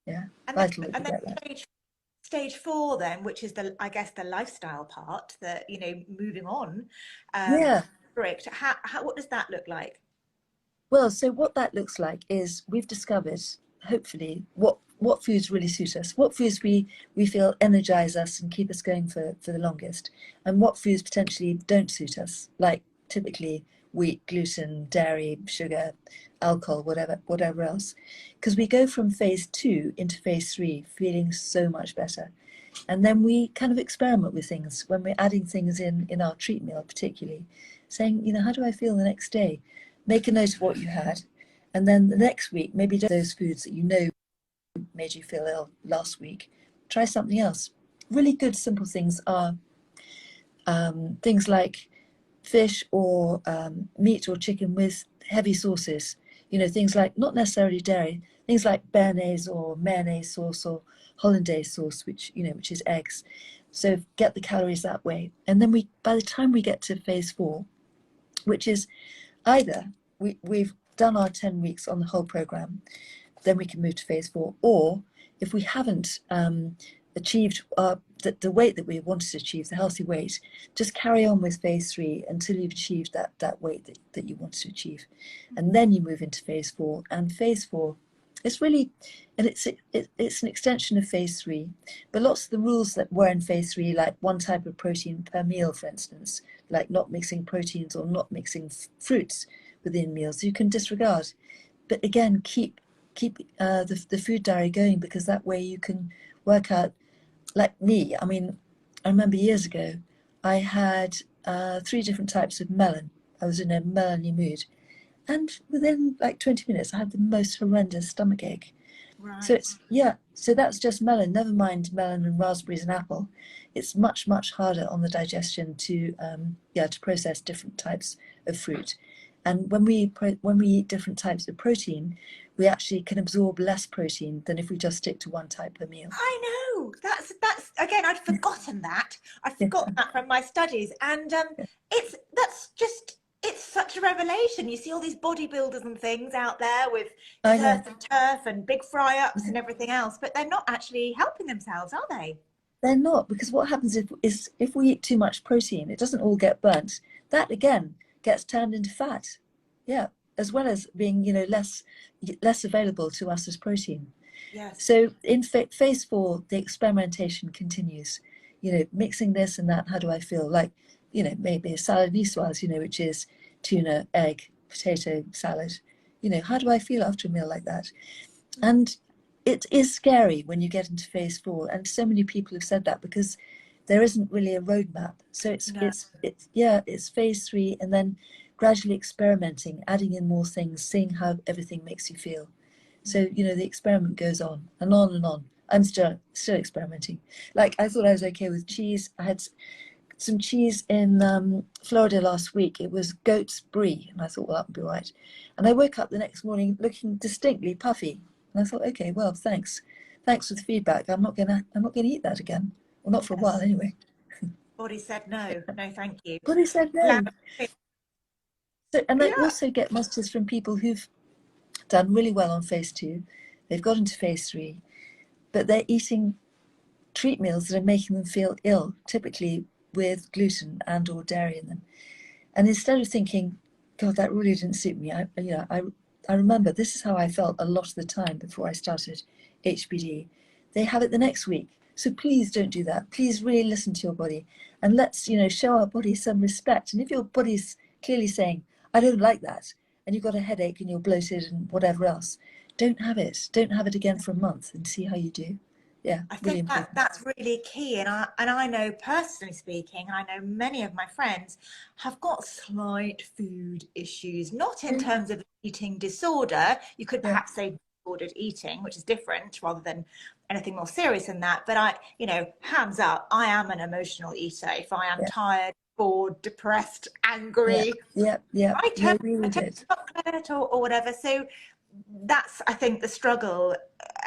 Yeah, And then vital that we and then get that. stage four then, which is the, I guess, the lifestyle part, that, you know, moving on, Yeah. strict. How what does that look like? Well, so what that looks like is we've discovered, hopefully, what foods really suit us, what foods we feel energize us and keep us going for the longest, and what foods potentially don't suit us, like typically wheat, gluten, dairy, sugar, alcohol, whatever else. Because we go from phase 2 into phase 3 feeling so much better. And then we kind of experiment with things when we're adding things in our treat meal, particularly saying, you know, how do I feel the next day? Make a note of what you had. And then the next week, maybe those foods that you know made you feel ill last week, try something else. Really good, simple things are things like fish or meat or chicken with heavy sauces. You know, things like, not necessarily dairy, things like béarnaise or mayonnaise sauce or hollandaise sauce, which, you know, which is eggs. So get the calories that way. And then by the time we get to phase 4, which is either we've done our 10 weeks on the whole program, then we can move to phase 4. Or if we haven't achieved the weight that we wanted to achieve, the healthy weight, just carry on with phase 3 until you've achieved that weight that you wanted to achieve. And then you move into phase 4. And phase 4, it's really, and it's an extension of phase 3, but lots of the rules that were in phase 3, like one type of protein per meal, for instance, like not mixing proteins or not mixing fruits within meals, you can disregard. But again, keep the food diary going, because that way you can work out, like me, I mean, I remember years ago, I had 3 different types of melon. I was in a melony mood. And within like 20 minutes, I had the most horrendous stomach ache. So Right. it's, yeah, so that's just melon, never mind melon and raspberries and apple. It's much, much harder on the digestion to process different types of fruit. And when we eat different types of protein, we actually can absorb less protein than if we just stick to one type per meal. I know. That's again, I'd forgotten that. I'd forgotten that from my studies, and that's just, it's such a revelation. You see all these bodybuilders and things out there with I know. surf and turf and big fry ups and everything else, but they're not actually helping themselves, are they? They're not, because what happens if we eat too much protein, it doesn't all get burnt. That again gets turned into fat. Yeah, as well as being, you know, less available to us as protein. Yes. So in phase 4, the experimentation continues. You know, mixing this and that. How do I feel? Like, you know, maybe a salad niçoise, you know, which is tuna, egg, potato salad. You know, how do I feel after a meal like that? And it is scary when you get into phase 4, and so many people have said that, because there isn't really a roadmap. So No. it's phase 3, and then gradually experimenting, adding in more things, seeing how everything makes you feel. So, you know, the experiment goes on and on and on. I'm still experimenting. Like, I thought I was okay with cheese. I had some cheese in Florida last week. It was goat's brie, and I thought, well, that would be right. And I woke up the next morning looking distinctly puffy, and I thought, okay, well, thanks for the feedback. I'm not gonna eat that again. Well, not for a while Yes. anyway. Body said no. No, thank you. But he said Allow- no. So, and I Yeah. also get messages from people who've done really well on phase 2. They've got into phase 3, but they're eating treat meals that are making them feel ill, typically with gluten and or dairy in them. And instead of thinking, God, that really didn't suit me, I remember this is how I felt a lot of the time before I started HBD. They have it the next week. So please don't do that. Please really listen to your body, and let's, you know, show our body some respect. And if your body's clearly saying, I don't like that, and you've got a headache and you're bloated and whatever else, don't have it. Don't have it again for a month and see how you do. Yeah, I really think that important. that's really key, and I know personally speaking, I know many of my friends have got slight food issues, not in Mm. terms of eating disorder. You could Yeah, perhaps say disordered eating, which is different rather than anything more serious than that. But I, hands up, I am an emotional eater. If I am yeah, tired, bored, depressed, yeah, angry, yeah, yeah. I No, turn, we I all turn did. to chocolate or whatever. So that's, I think, the struggle.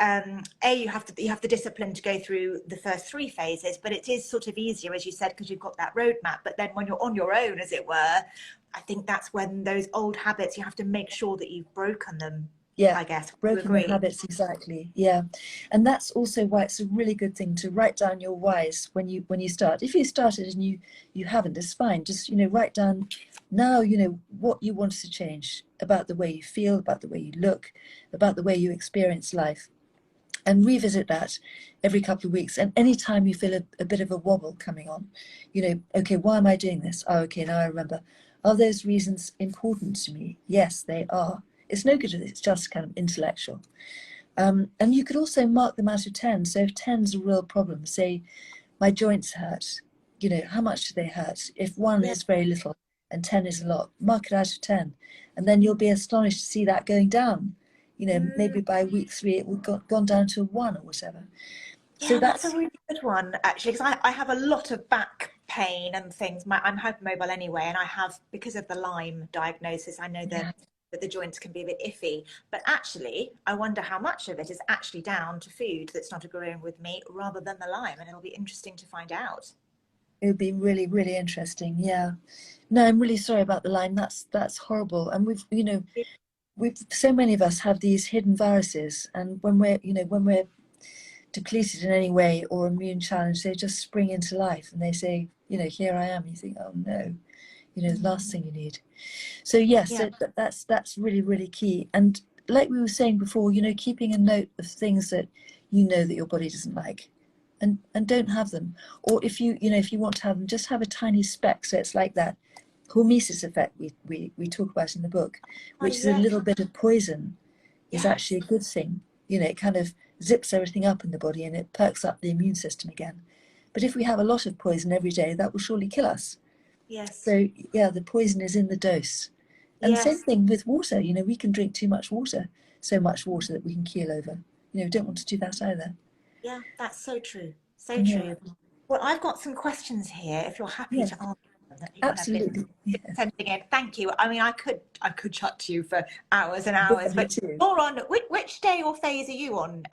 You have the discipline to go through the first 3 phases, but it is sort of easier, as you said, because you've got that roadmap. But then when you're on your own, as it were, I think that's when those old habits, you have to make sure that you've broken them. Yeah, I guess. Would you broken the agree? habits, exactly. Yeah, and that's also why it's a really good thing to write down your whys when you start. If you started and you haven't, it's fine. Just write down now. What you want to change about the way you feel, about the way you look, about the way you experience life, and revisit that every couple of weeks. And anytime you feel a bit of a wobble coming on, okay, why am I doing this? Oh, okay, now I remember. Are those reasons important to me? Yes, they are. It's no good if it's just kind of intellectual. And you could also mark them out of 10. So if 10's a real problem, say my joints hurt, how much do they hurt? If 1 Yeah. is very little and 10 is a lot, mark it out of 10. And then you'll be astonished to see that going down. Maybe by week 3 it will gone down to 1 or whatever. So Yeah, that's a that's, really good one, actually, because I have a lot of back pain and things. I'm hypermobile anyway, and I have, because of the Lyme diagnosis, I know yeah, that the joints can be a bit iffy. But actually, I wonder how much of it is actually down to food that's not agreeing with me rather than the Lyme, and it'll be interesting to find out. it would be really, really interesting. Yeah. No, I'm really sorry about the Lyme. That's horrible. And we've so many of us have these hidden viruses, and when we're depleted in any way or immune challenged, they just spring into life and they say, here I am. You think, oh no, the last thing you need. So yes, Yeah, so that's really, really key. And like we were saying before, keeping a note of things that that your body doesn't like, and don't have them. Or if you want to have them, just have a tiny speck. So it's like that hormesis effect we talk about in the book, oh, which is a yes, little bit of poison is yes, actually a good thing. It kind of zips everything up in the body and it perks up the immune system again. But if we have a lot of poison every day, that will surely kill us. yes, So yeah, the poison is in the dose. And same yes. thing with water. We can drink too much water, so much water that we can keel over. Don't want to do that either. Yeah, that's so true. So Yeah, true. Well, I've got some questions here, if you're happy yeah, to answer them, that people have been absolutely. Yes, sending in. Thank you. I mean, I could chat to you for hours and yeah, hours, me but too. you're on which day or phase are you on,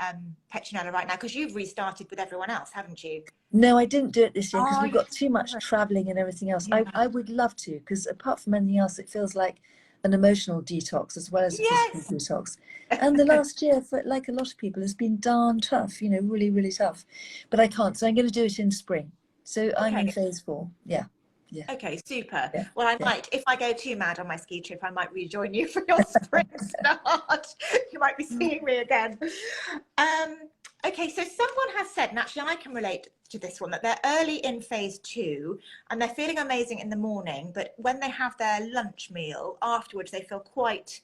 Petronella, right now? Because you've restarted with everyone else, haven't you? No, I didn't do it this year because Oh, we've you got too much traveling and everything else. yeah. I would love to, because apart from anything else, it feels like an emotional detox as well as a physical Yes. detox. And the last year, for like a lot of people, has been darn tough, really, really tough. But I can't, so I'm going to do it in spring. So I'm in Okay. phase 4. Yeah, yeah, Okay, super. yeah, Well, I yeah. might, if I go too mad on my ski trip, I might rejoin you for your spring start. You might be seeing me again. Um, okay, so someone has said, and actually I can relate to this one, that they're early in phase 2 and they're feeling amazing in the morning, but when they have their lunch meal afterwards, they feel quite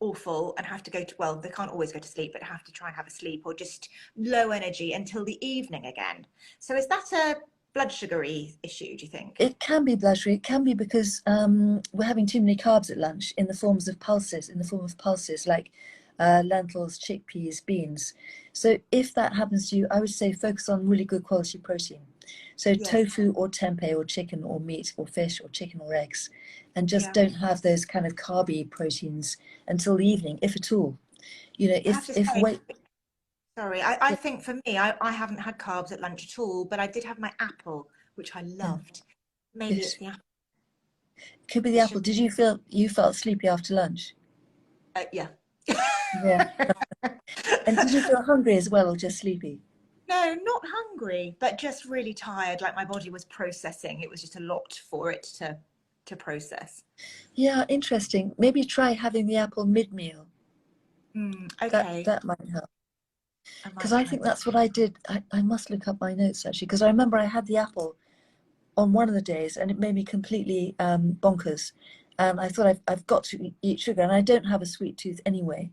awful and have to go to, well, they can't always go to sleep, but have to try and have a sleep or just low energy until the evening again. So is that a blood sugary issue, do you think? It can be blood sugar. It can be because we're having too many carbs at lunch in the form of pulses like lentils, chickpeas, beans. So if that happens to you, I would say focus on really good quality protein. So Yes. tofu or tempeh or chicken or meat or fish or chicken or eggs, and just Yeah. don't have those kind of carby proteins until the evening, if at all. I have to If say, weight, sorry, I think for me, I haven't had carbs at lunch at all, but I did have my apple, which I yeah, loved. Maybe good. it's the apple. Could be the It's just, apple. Did you felt sleepy after lunch? yeah. Yeah. And did you feel hungry as well, or just sleepy? No, not hungry, but just really tired. Like my body was processing. It was just a lot for it to process. Yeah, interesting. Maybe try having the apple mid-meal. That Okay, that might help. I Because might I try think that. that's what I did. I must look up my notes actually, because I remember I had the apple on one of the days and it made me completely bonkers. And I thought I've got to eat sugar, and I don't have a sweet tooth anyway.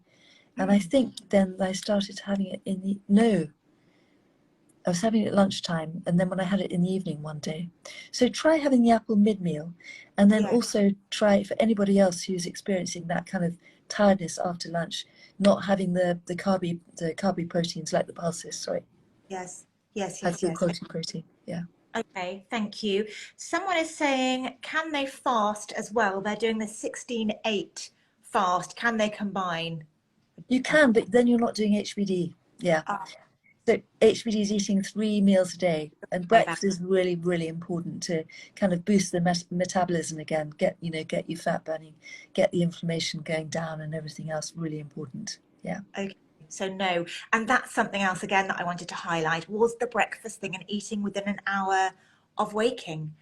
And I think then I started having it no, I was having it at lunchtime, and then when I had it in the evening one day. So try having the apple mid-meal, and then Yeah. also try, for anybody else who's experiencing that kind of tiredness after lunch, not having the carby proteins like the pulses. Sorry, Yes, yes, have yes, your yes. quality protein. Yeah. Okay, thank you. Someone is saying, can they fast as well? They're doing the 16-8 fast. Can they combine? You can, but then you're not doing HBD. Yeah. Ah, So HBD is eating 3 meals a day, and way back. breakfast is really, really important to kind of boost the metabolism again, get you fat burning, get the inflammation going down, and everything else. Really important. Yeah. Okay, so no. And that's something else again that I wanted to highlight was the breakfast thing and eating within an hour of waking.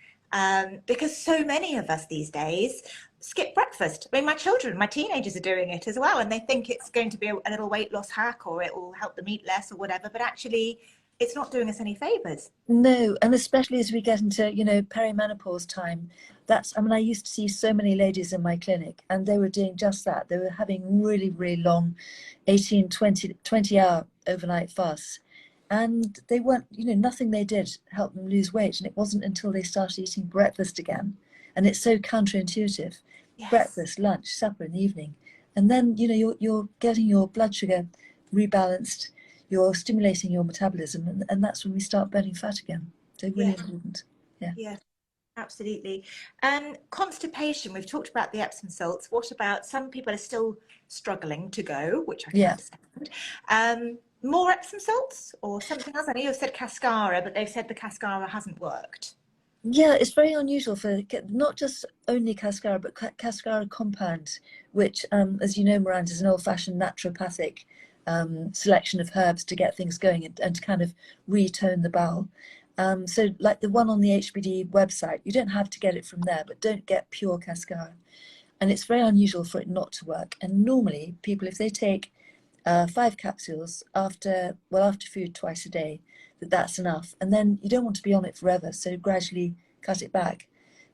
Because so many of us these days skip breakfast. I mean, my children, my teenagers are doing it as well, and they think it's going to be a little weight loss hack or it will help them eat less or whatever, but actually it's not doing us any favors. No, and especially as we get into, perimenopause time, I mean, I used to see so many ladies in my clinic, and they were doing just that. They were having really, really long 18, 20-hour overnight fasts. And they weren't, nothing they did helped them lose weight. And it wasn't until they started eating breakfast again. And it's so counterintuitive. Yes. Breakfast, lunch, supper in the evening. And then, you're getting your blood sugar rebalanced, you're stimulating your metabolism, and that's when we start burning fat again. So really Yes. important. Yeah. Yes. Absolutely. Constipation, we've talked about the Epsom salts. What about some people are still struggling to go, which I can Yeah. understand. More Epsom salts or something else? I know you've said cascara, but they've said the cascara hasn't worked. Yeah, it's very unusual for not just only cascara, but cascara compound, which, as you know, Miranda, is an old-fashioned naturopathic selection of herbs to get things going and to kind of retone the bowel. So like the one on the HBD website, you don't have to get it from there, but don't get pure cascara. And it's very unusual for it not to work. And normally people, if they take 5 capsules after food twice a day, that's enough. And then you don't want to be on it forever, so gradually cut it back.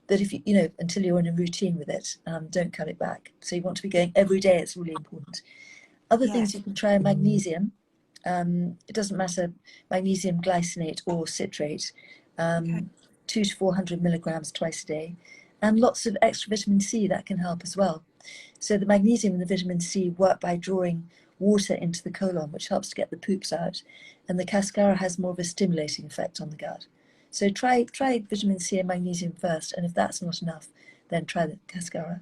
But if until you're in a routine with it, don't cut it back. So you want to be going every day. It's really important. Other things Yes. you can try are magnesium. It doesn't matter, magnesium glycinate or citrate, Okay. 200 to 400 milligrams twice a day, and lots of extra vitamin C that can help as well. So the magnesium and the vitamin C work by drawing water into the colon, which helps to get the poops out, and the cascara has more of a stimulating effect on the gut. So try vitamin C and magnesium first, and if that's not enough, then try the cascara.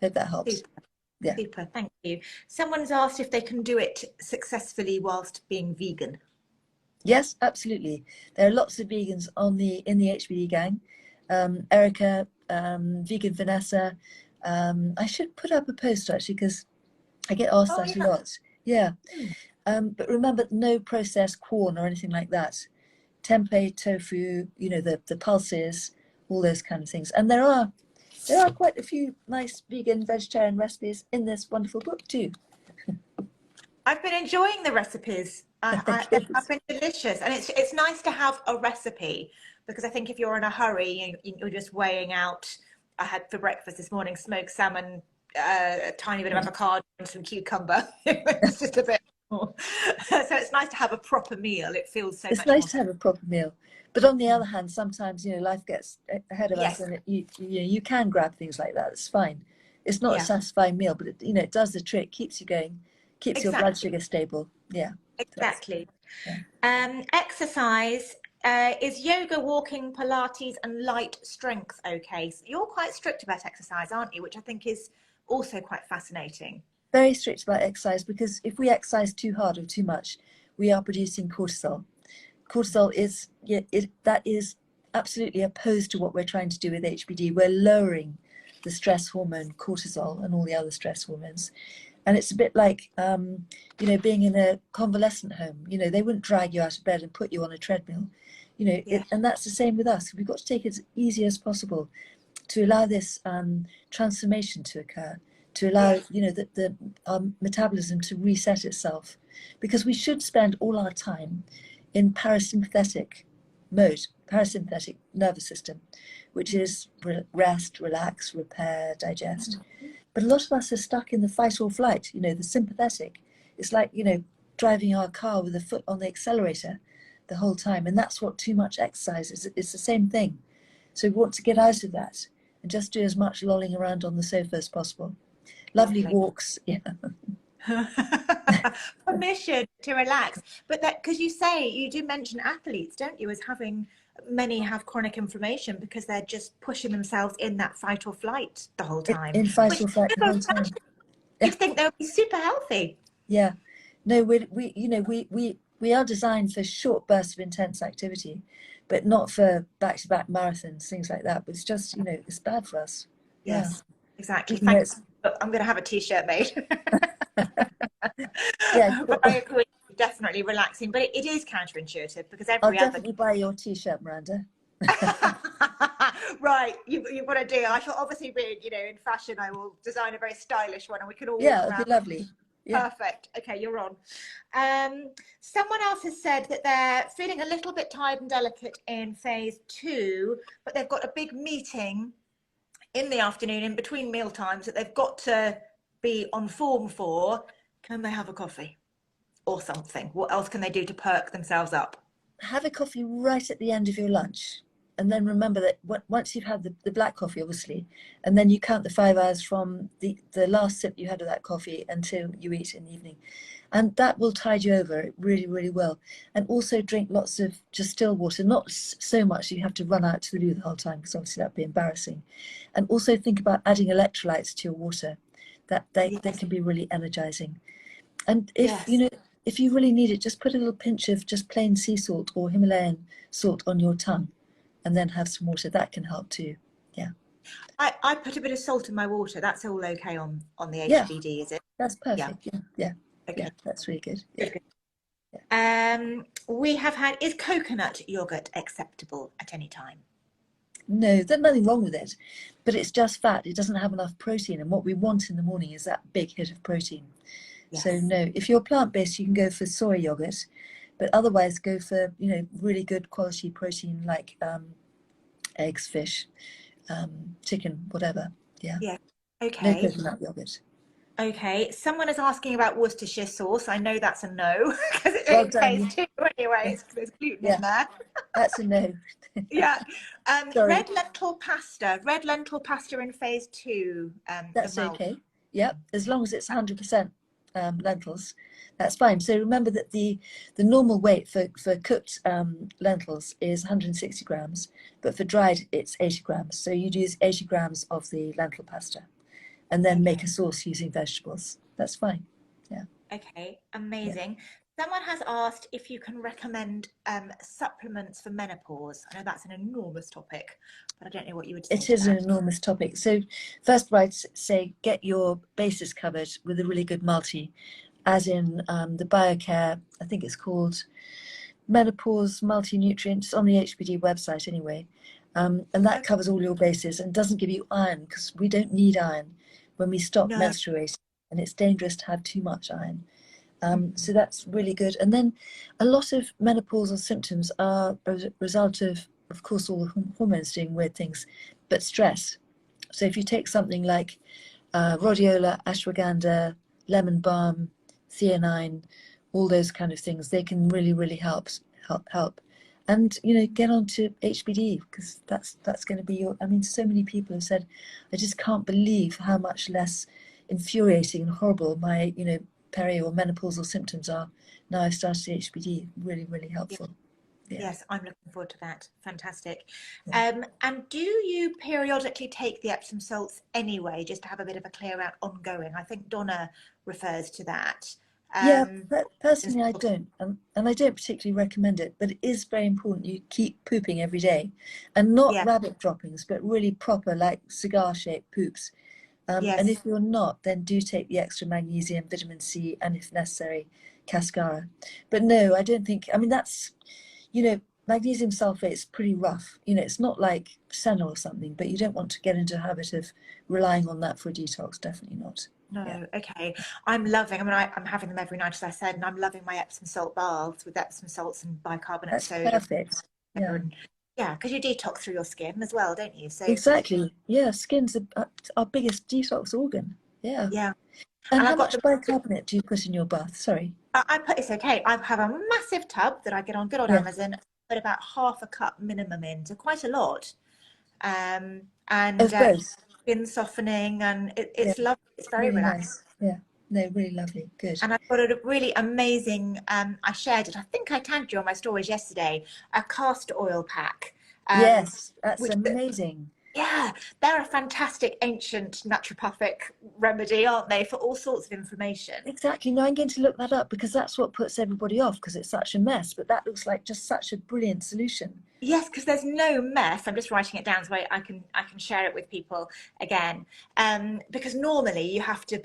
Hope that helps. Super. Yeah. Super. Thank you. Someone's asked if they can do it successfully whilst being vegan. Yes, absolutely. There are lots of vegans in the HBD gang. Erica, vegan Vanessa. I should put up a post actually because I get asked Oh, that a yeah. lot. Yeah. Hmm. But remember, no processed corn or anything like that. Tempeh, tofu, the pulses, all those kind of things. And there are quite a few nice vegan vegetarian recipes in this wonderful book too. I've been enjoying the recipes. They Good. have been delicious, and it's nice to have a recipe because I think if you're in a hurry, you're just weighing out. I had for breakfast this morning smoked salmon, a tiny bit of avocado, and some cucumber. It's just a bit more. So it's nice to have a proper meal. It feels so It's much nice more. to have a proper meal, but on the other hand, sometimes life gets ahead of us, Yes, and you can grab things like that. It's fine. It's not a yeah, satisfying meal, but it does the trick. Keeps you going, keeps your blood exactly, sugar stable. Yeah, exactly. yeah. Exercise. Is yoga, walking, Pilates, and light strength okay? So you're quite strict about exercise, aren't you? Which I think is also quite fascinating. Very strict about exercise, because if we exercise too hard or too much, we are producing cortisol. Cortisol is that is absolutely opposed to what we're trying to do with HBD. We're lowering the stress hormone cortisol and all the other stress hormones. And it's a bit like, being in a convalescent home. They wouldn't drag you out of bed and put you on a treadmill. Yeah, And that's the same with us. We've got to take it as easy as possible to allow this transformation to occur, to allow, yeah, our metabolism to reset itself. Because we should spend all our time in parasympathetic mode. parasympathetic nervous system, which is rest, relax, repair, digest. But a lot of us are stuck in the fight or flight, you know, the sympathetic. It's like, you know, driving our car with a foot on the accelerator the whole time. And that's what too much exercise is. It's the same thing. So we want to get out of that and just do as much lolling around on the sofa as possible. Lovely walks. Yeah. Permission to relax. But that, because you do mention athletes, don't you, as having, many have chronic inflammation because they're just pushing themselves in that fight or flight the whole time. In fight Which, or flight the whole time. you'd think they would be super healthy. Yeah. No, we are designed for short bursts of intense activity, but not for back-to-back marathons, things like that. But it's just, you know, it's bad for us. Yes, Yeah. exactly. Even Thanks. I'm going to have a t-shirt made. Yeah. But I agree, definitely relaxing. But it is counterintuitive because I'll every definitely buy your t-shirt, Miranda. Right, you've got a deal. I shall obviously be, you know, in fashion. I will design a very stylish one, and we can all Yeah, walk it'd around. be lovely. Yeah. Perfect. Okay, you're on. Someone else has said that they're feeling a little bit tired and delicate in phase 2, but they've got a big meeting in the afternoon in between meal times that they've got to be on form for. Can they have a coffee or something? What else can they do to perk themselves up? Have a coffee right at the end of your lunch. And then remember that once you've had the black coffee, obviously, and then you count the 5 hours from the last sip you had of that coffee until you eat in the evening. And that will tide you over really, really well. And also drink lots of just still water, not so much you have to run out to the loo the whole time, because obviously that'd be embarrassing. And also think about adding electrolytes to your water. That they can be really energizing. And if you know, if you really need it, just put a little pinch of just plain sea salt or Himalayan salt on your tongue, and then have some water. That can help too. Yeah. I put a bit of salt in my water. That's all okay on the Yeah, HBD, is it? that's perfect. Yeah. Yeah. Okay. Yeah, that's really good. Yeah. Good. We have had, is coconut yogurt acceptable at any time? No, there's nothing wrong with it, but it's just fat. It doesn't have enough protein, and what we want in the morning is that big hit of protein. Yes. So no, if you're plant-based, you can go for soy yogurt, but otherwise go for, you know, really good quality protein like eggs, fish, chicken, whatever. Yeah. Yeah. No Okay. coconut yogurt. Okay. Someone is asking about Worcestershire sauce. I know that's a no because it's Well in done. phase 2 anyway. There's gluten in there. That's a no. Yeah. Sorry. Red lentil pasta. Red lentil pasta in phase 2. That's okay. Yep, as long as it's 100% lentils, that's fine. So remember that the normal weight for cooked lentils is 160 grams, but for dried it's 80 grams. So you'd use 80 grams of the lentil pasta, and then make a sauce using vegetables. That's fine. Yeah. Okay, amazing. Someone has asked if you can recommend supplements for menopause. I know that's an enormous topic, but I don't know what you would say. It is an enormous topic. So first, I'd say get your bases covered with a really good multi, as in the BioCare, I think it's called Menopause Multi-Nutrients on the HBD website anyway. And that covers all your bases and doesn't give you iron, because we don't need iron when we stop menstruating, and it's dangerous to have too much iron. So that's really good. And then a lot of menopausal symptoms are a result of course, all the hormones doing weird things, but stress. So if you take something like rhodiola, ashwagandha, lemon balm, theanine, all those kind of things, they can really, really help. And, you know, get on to HBD, because that's going to be your, I mean, so many people have said, I just can't believe how much less infuriating and horrible my, you know, peri or menopausal symptoms are now I've started HBD. Really, really helpful. Yeah. Yes, I'm looking forward to that. Fantastic. And do you periodically take the Epsom salts anyway, just to have a bit of a clear out ongoing? I think Donna refers to that. Yeah, personally I don't, and I don't particularly recommend it, but it is very important you keep pooping every day, and not rabbit droppings, but really proper, like cigar-shaped poops. And if you're not, then do take the extra magnesium, vitamin C, and if necessary, cascara. But no, I don't think, I mean, that's, you know, magnesium sulfate is pretty rough. You know, it's not like senna or something, but you don't want to get into a habit of relying on that for a detox. Definitely not. No, okay. I'm loving, I mean, I'm having them every night, as I said, and I'm loving my Epsom salt baths with Epsom salts and bicarbonate That's soda. perfect. Yeah. Yeah, because you detox through your skin as well, don't you? So Exactly. Yeah, skin's our biggest detox organ. Yeah. yeah, And and how I've got much the. bicarbonate do you put in your bath? Sorry. I put it's okay. I have a massive tub that I get on good old Yeah. Amazon. Put about half a cup minimum in, so quite a lot. And Of both. skin softening, and Yeah. it's lovely. It's very Really relaxing. nice. Yeah. No, really lovely. Good. And I've got a really amazing. I shared it. I think I tagged you on my stories yesterday. A castor oil pack, Yes, that's which amazing. yeah, they're a fantastic ancient naturopathic remedy, aren't they, for all sorts of inflammation. Exactly. No, I'm going to look that up because that's what puts everybody off because it's such a mess. But that looks like just such a brilliant solution. Yes, because there's no mess. I'm just writing it down so I can share it with people again. Because normally you have to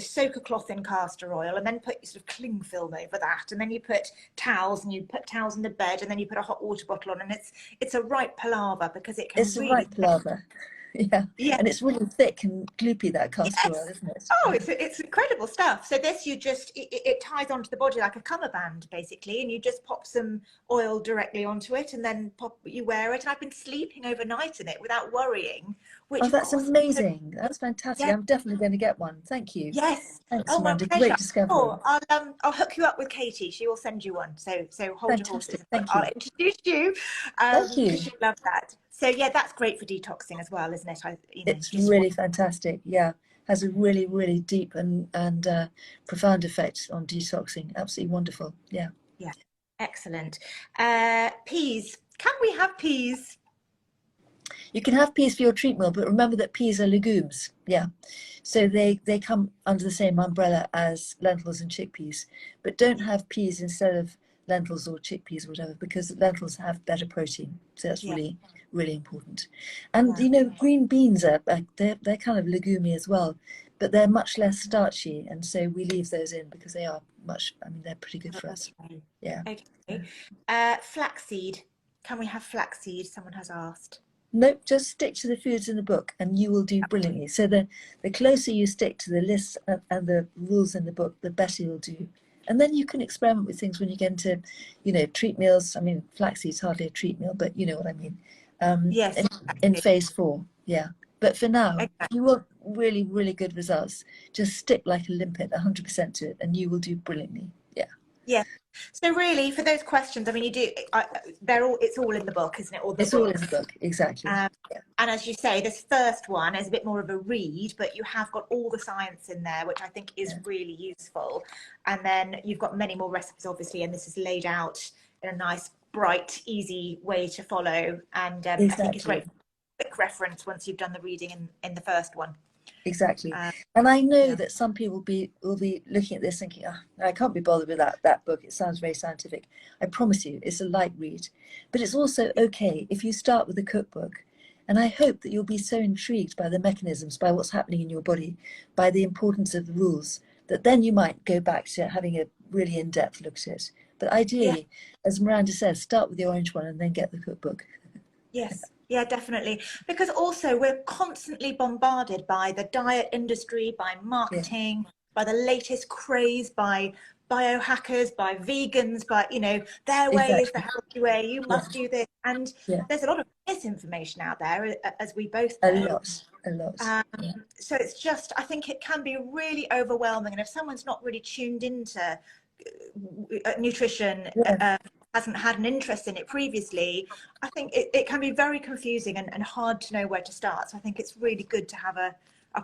soak a cloth in castor oil and then put sort of cling film over that, and then you put towels and you put towels in the bed, and then you put a hot water bottle on, and it's a right palaver because it can It's a really. right palaver. Yeah. Yeah. And it's really thick and gloopy, that castor oil, Yes. isn't it? Oh, Yeah. it's incredible stuff. So this it ties onto the body like a cummerbund basically, and you just pop some oil directly onto it, and then you wear it. And I've been sleeping overnight in it without worrying, which Oh, of that's course. amazing. That's fantastic. Yeah. I'm definitely going to get one. Thank you. Yes. Thanks, Oh, my Amanda. pleasure. Great discovery. Oh, I'll hook you up with Katie. She will send you one. So hold your Fantastic. horses. Thank I'll you. introduce you Thank because you. she'll love that. So yeah, that's great for detoxing as well, isn't it? It's Just really fantastic. Yeah. Has a really, really deep and profound effect on detoxing. Absolutely wonderful. Yeah. yeah, excellent. Peas. Can we have peas? You can have peas for your treat meal, but remember that peas are legumes. Yeah. So they come under the same umbrella as lentils and chickpeas, but don't have peas instead of lentils or chickpeas or whatever, because lentils have better protein. So that's Yeah, really, really important. And yeah, you know, green beans are they're kind of legumy as well, but they're much less starchy, and so we leave those in because they are much. I mean, they're pretty good for us. okay. Yeah. Okay. Flaxseed. Can we have flaxseed? Someone has asked. Nope, just stick to the foods in the book and you will do brilliantly. So the closer you stick to the list and the rules in the book, the better you'll do. And then you can experiment with things when you get into, you know, treat meals. I mean, flaxseed's hardly a treat meal, but you know what I mean. Yes, In exactly. phase 4, yeah. But for now, if Exactly. you want really, really good results, just stick like a limpet, 100% to it, and you will do brilliantly. Yeah. Yeah. So really, for those questions, I mean, they're all. It's all in the book, isn't it? Or the It's all in the books. book, exactly. Um, Yeah. and as you say, this first one is a bit more of a read, but you have got all the science in there, which I think is Yeah. really useful. And then you've got many more recipes, obviously, and this is laid out in a nice, bright, easy way to follow. And I think it's Exactly. great quick reference once you've done the reading in the first one. Exactly. And I know Yeah. that some people will be looking at this thinking, oh, I can't be bothered with that book. It sounds very scientific. I promise you, it's a light read. But it's also okay if you start with a cookbook. And I hope that you'll be so intrigued by the mechanisms, by what's happening in your body, by the importance of the rules, that then you might go back to having a really in-depth look at it. But Yeah. ideally, as Miranda says, start with the orange one and then get the cookbook. Yes, yeah, definitely. Because also we're constantly bombarded by the diet industry, by Yeah, marketing, by the latest craze, by biohackers, by vegans, by, their way is the exactly. healthy way, you Yeah, must do this. And yeah. there's a lot of misinformation out there, as we both A know. lot, a lot. Um, Yeah. so it's just, I think it can be really overwhelming. And if someone's not really tuned into nutrition, Yeah. hasn't had an interest in it previously, I think it can be very confusing and hard to know where to start. So I think it's really good to have a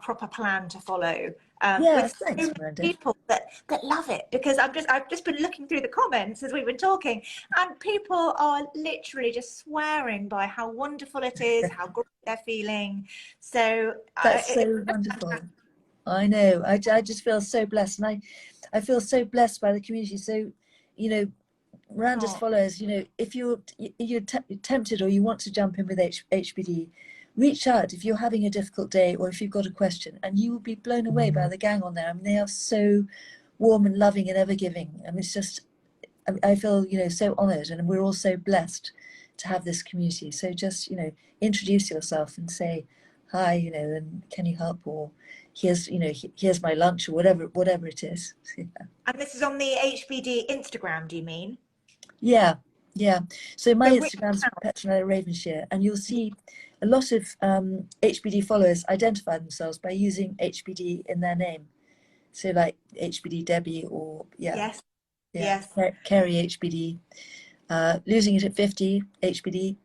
proper plan to follow, Yeah, with so thanks, many Miranda. people that love it, because I've just been looking through the comments as we've been talking, and people are literally just swearing by how wonderful it is, how great they're feeling. So That's so wonderful. I know. I just feel so blessed, and I feel so blessed by the community. So, you know, Miranda's oh, followers, you know, if you're tempted or you want to jump in with HBD, reach out if you're having a difficult day or if you've got a question, and you will be blown away by the gang on there. I mean, they are so warm and loving and ever giving. I mean, it's just, I feel, you know, so honoured, and we're all so blessed to have this community. So just, you know, introduce yourself and say hi, you know, and can you help, or here's, you know, here's my lunch, or whatever it is. and this is on the HBD Instagram, do you mean? Yeah, Yeah. So my So which Instagram's Petronella Ravenshear, and you'll see a lot of HBD followers identify themselves by using HBD in their name. So like HBD Debbie, or yes, yeah, yes. Kerry HBD, Losing It at 50 HBD,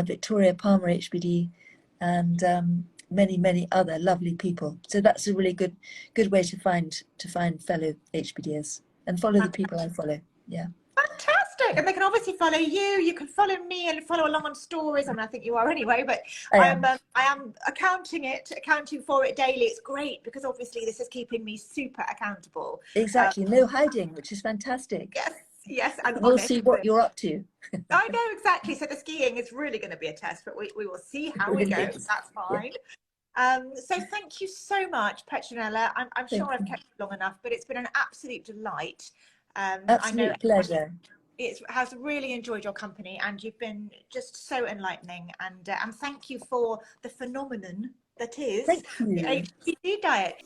Victoria Palmer HBD, and many other lovely people. So that's a really good way to find fellow HBDers and follow the people I follow. Yeah. Fantastic. And they can obviously follow you. You can follow me and follow along on stories. I mean, I think you are anyway, but I am accounting for it daily. It's great because obviously this is keeping me super accountable. Exactly. No hiding, which is fantastic. Yes, yes, and We'll honest. see what you're up to. I know exactly. So the skiing is really going to be a test, but we will see how it Really goes. is. That's fine. So thank you so much, Petronella. I'm sure I've kept you long enough, but it's been an absolute delight. I know Absolute pleasure. it has really enjoyed your company, and you've been just so enlightening. And thank you for the phenomenon that is Thank the you. HPD diet.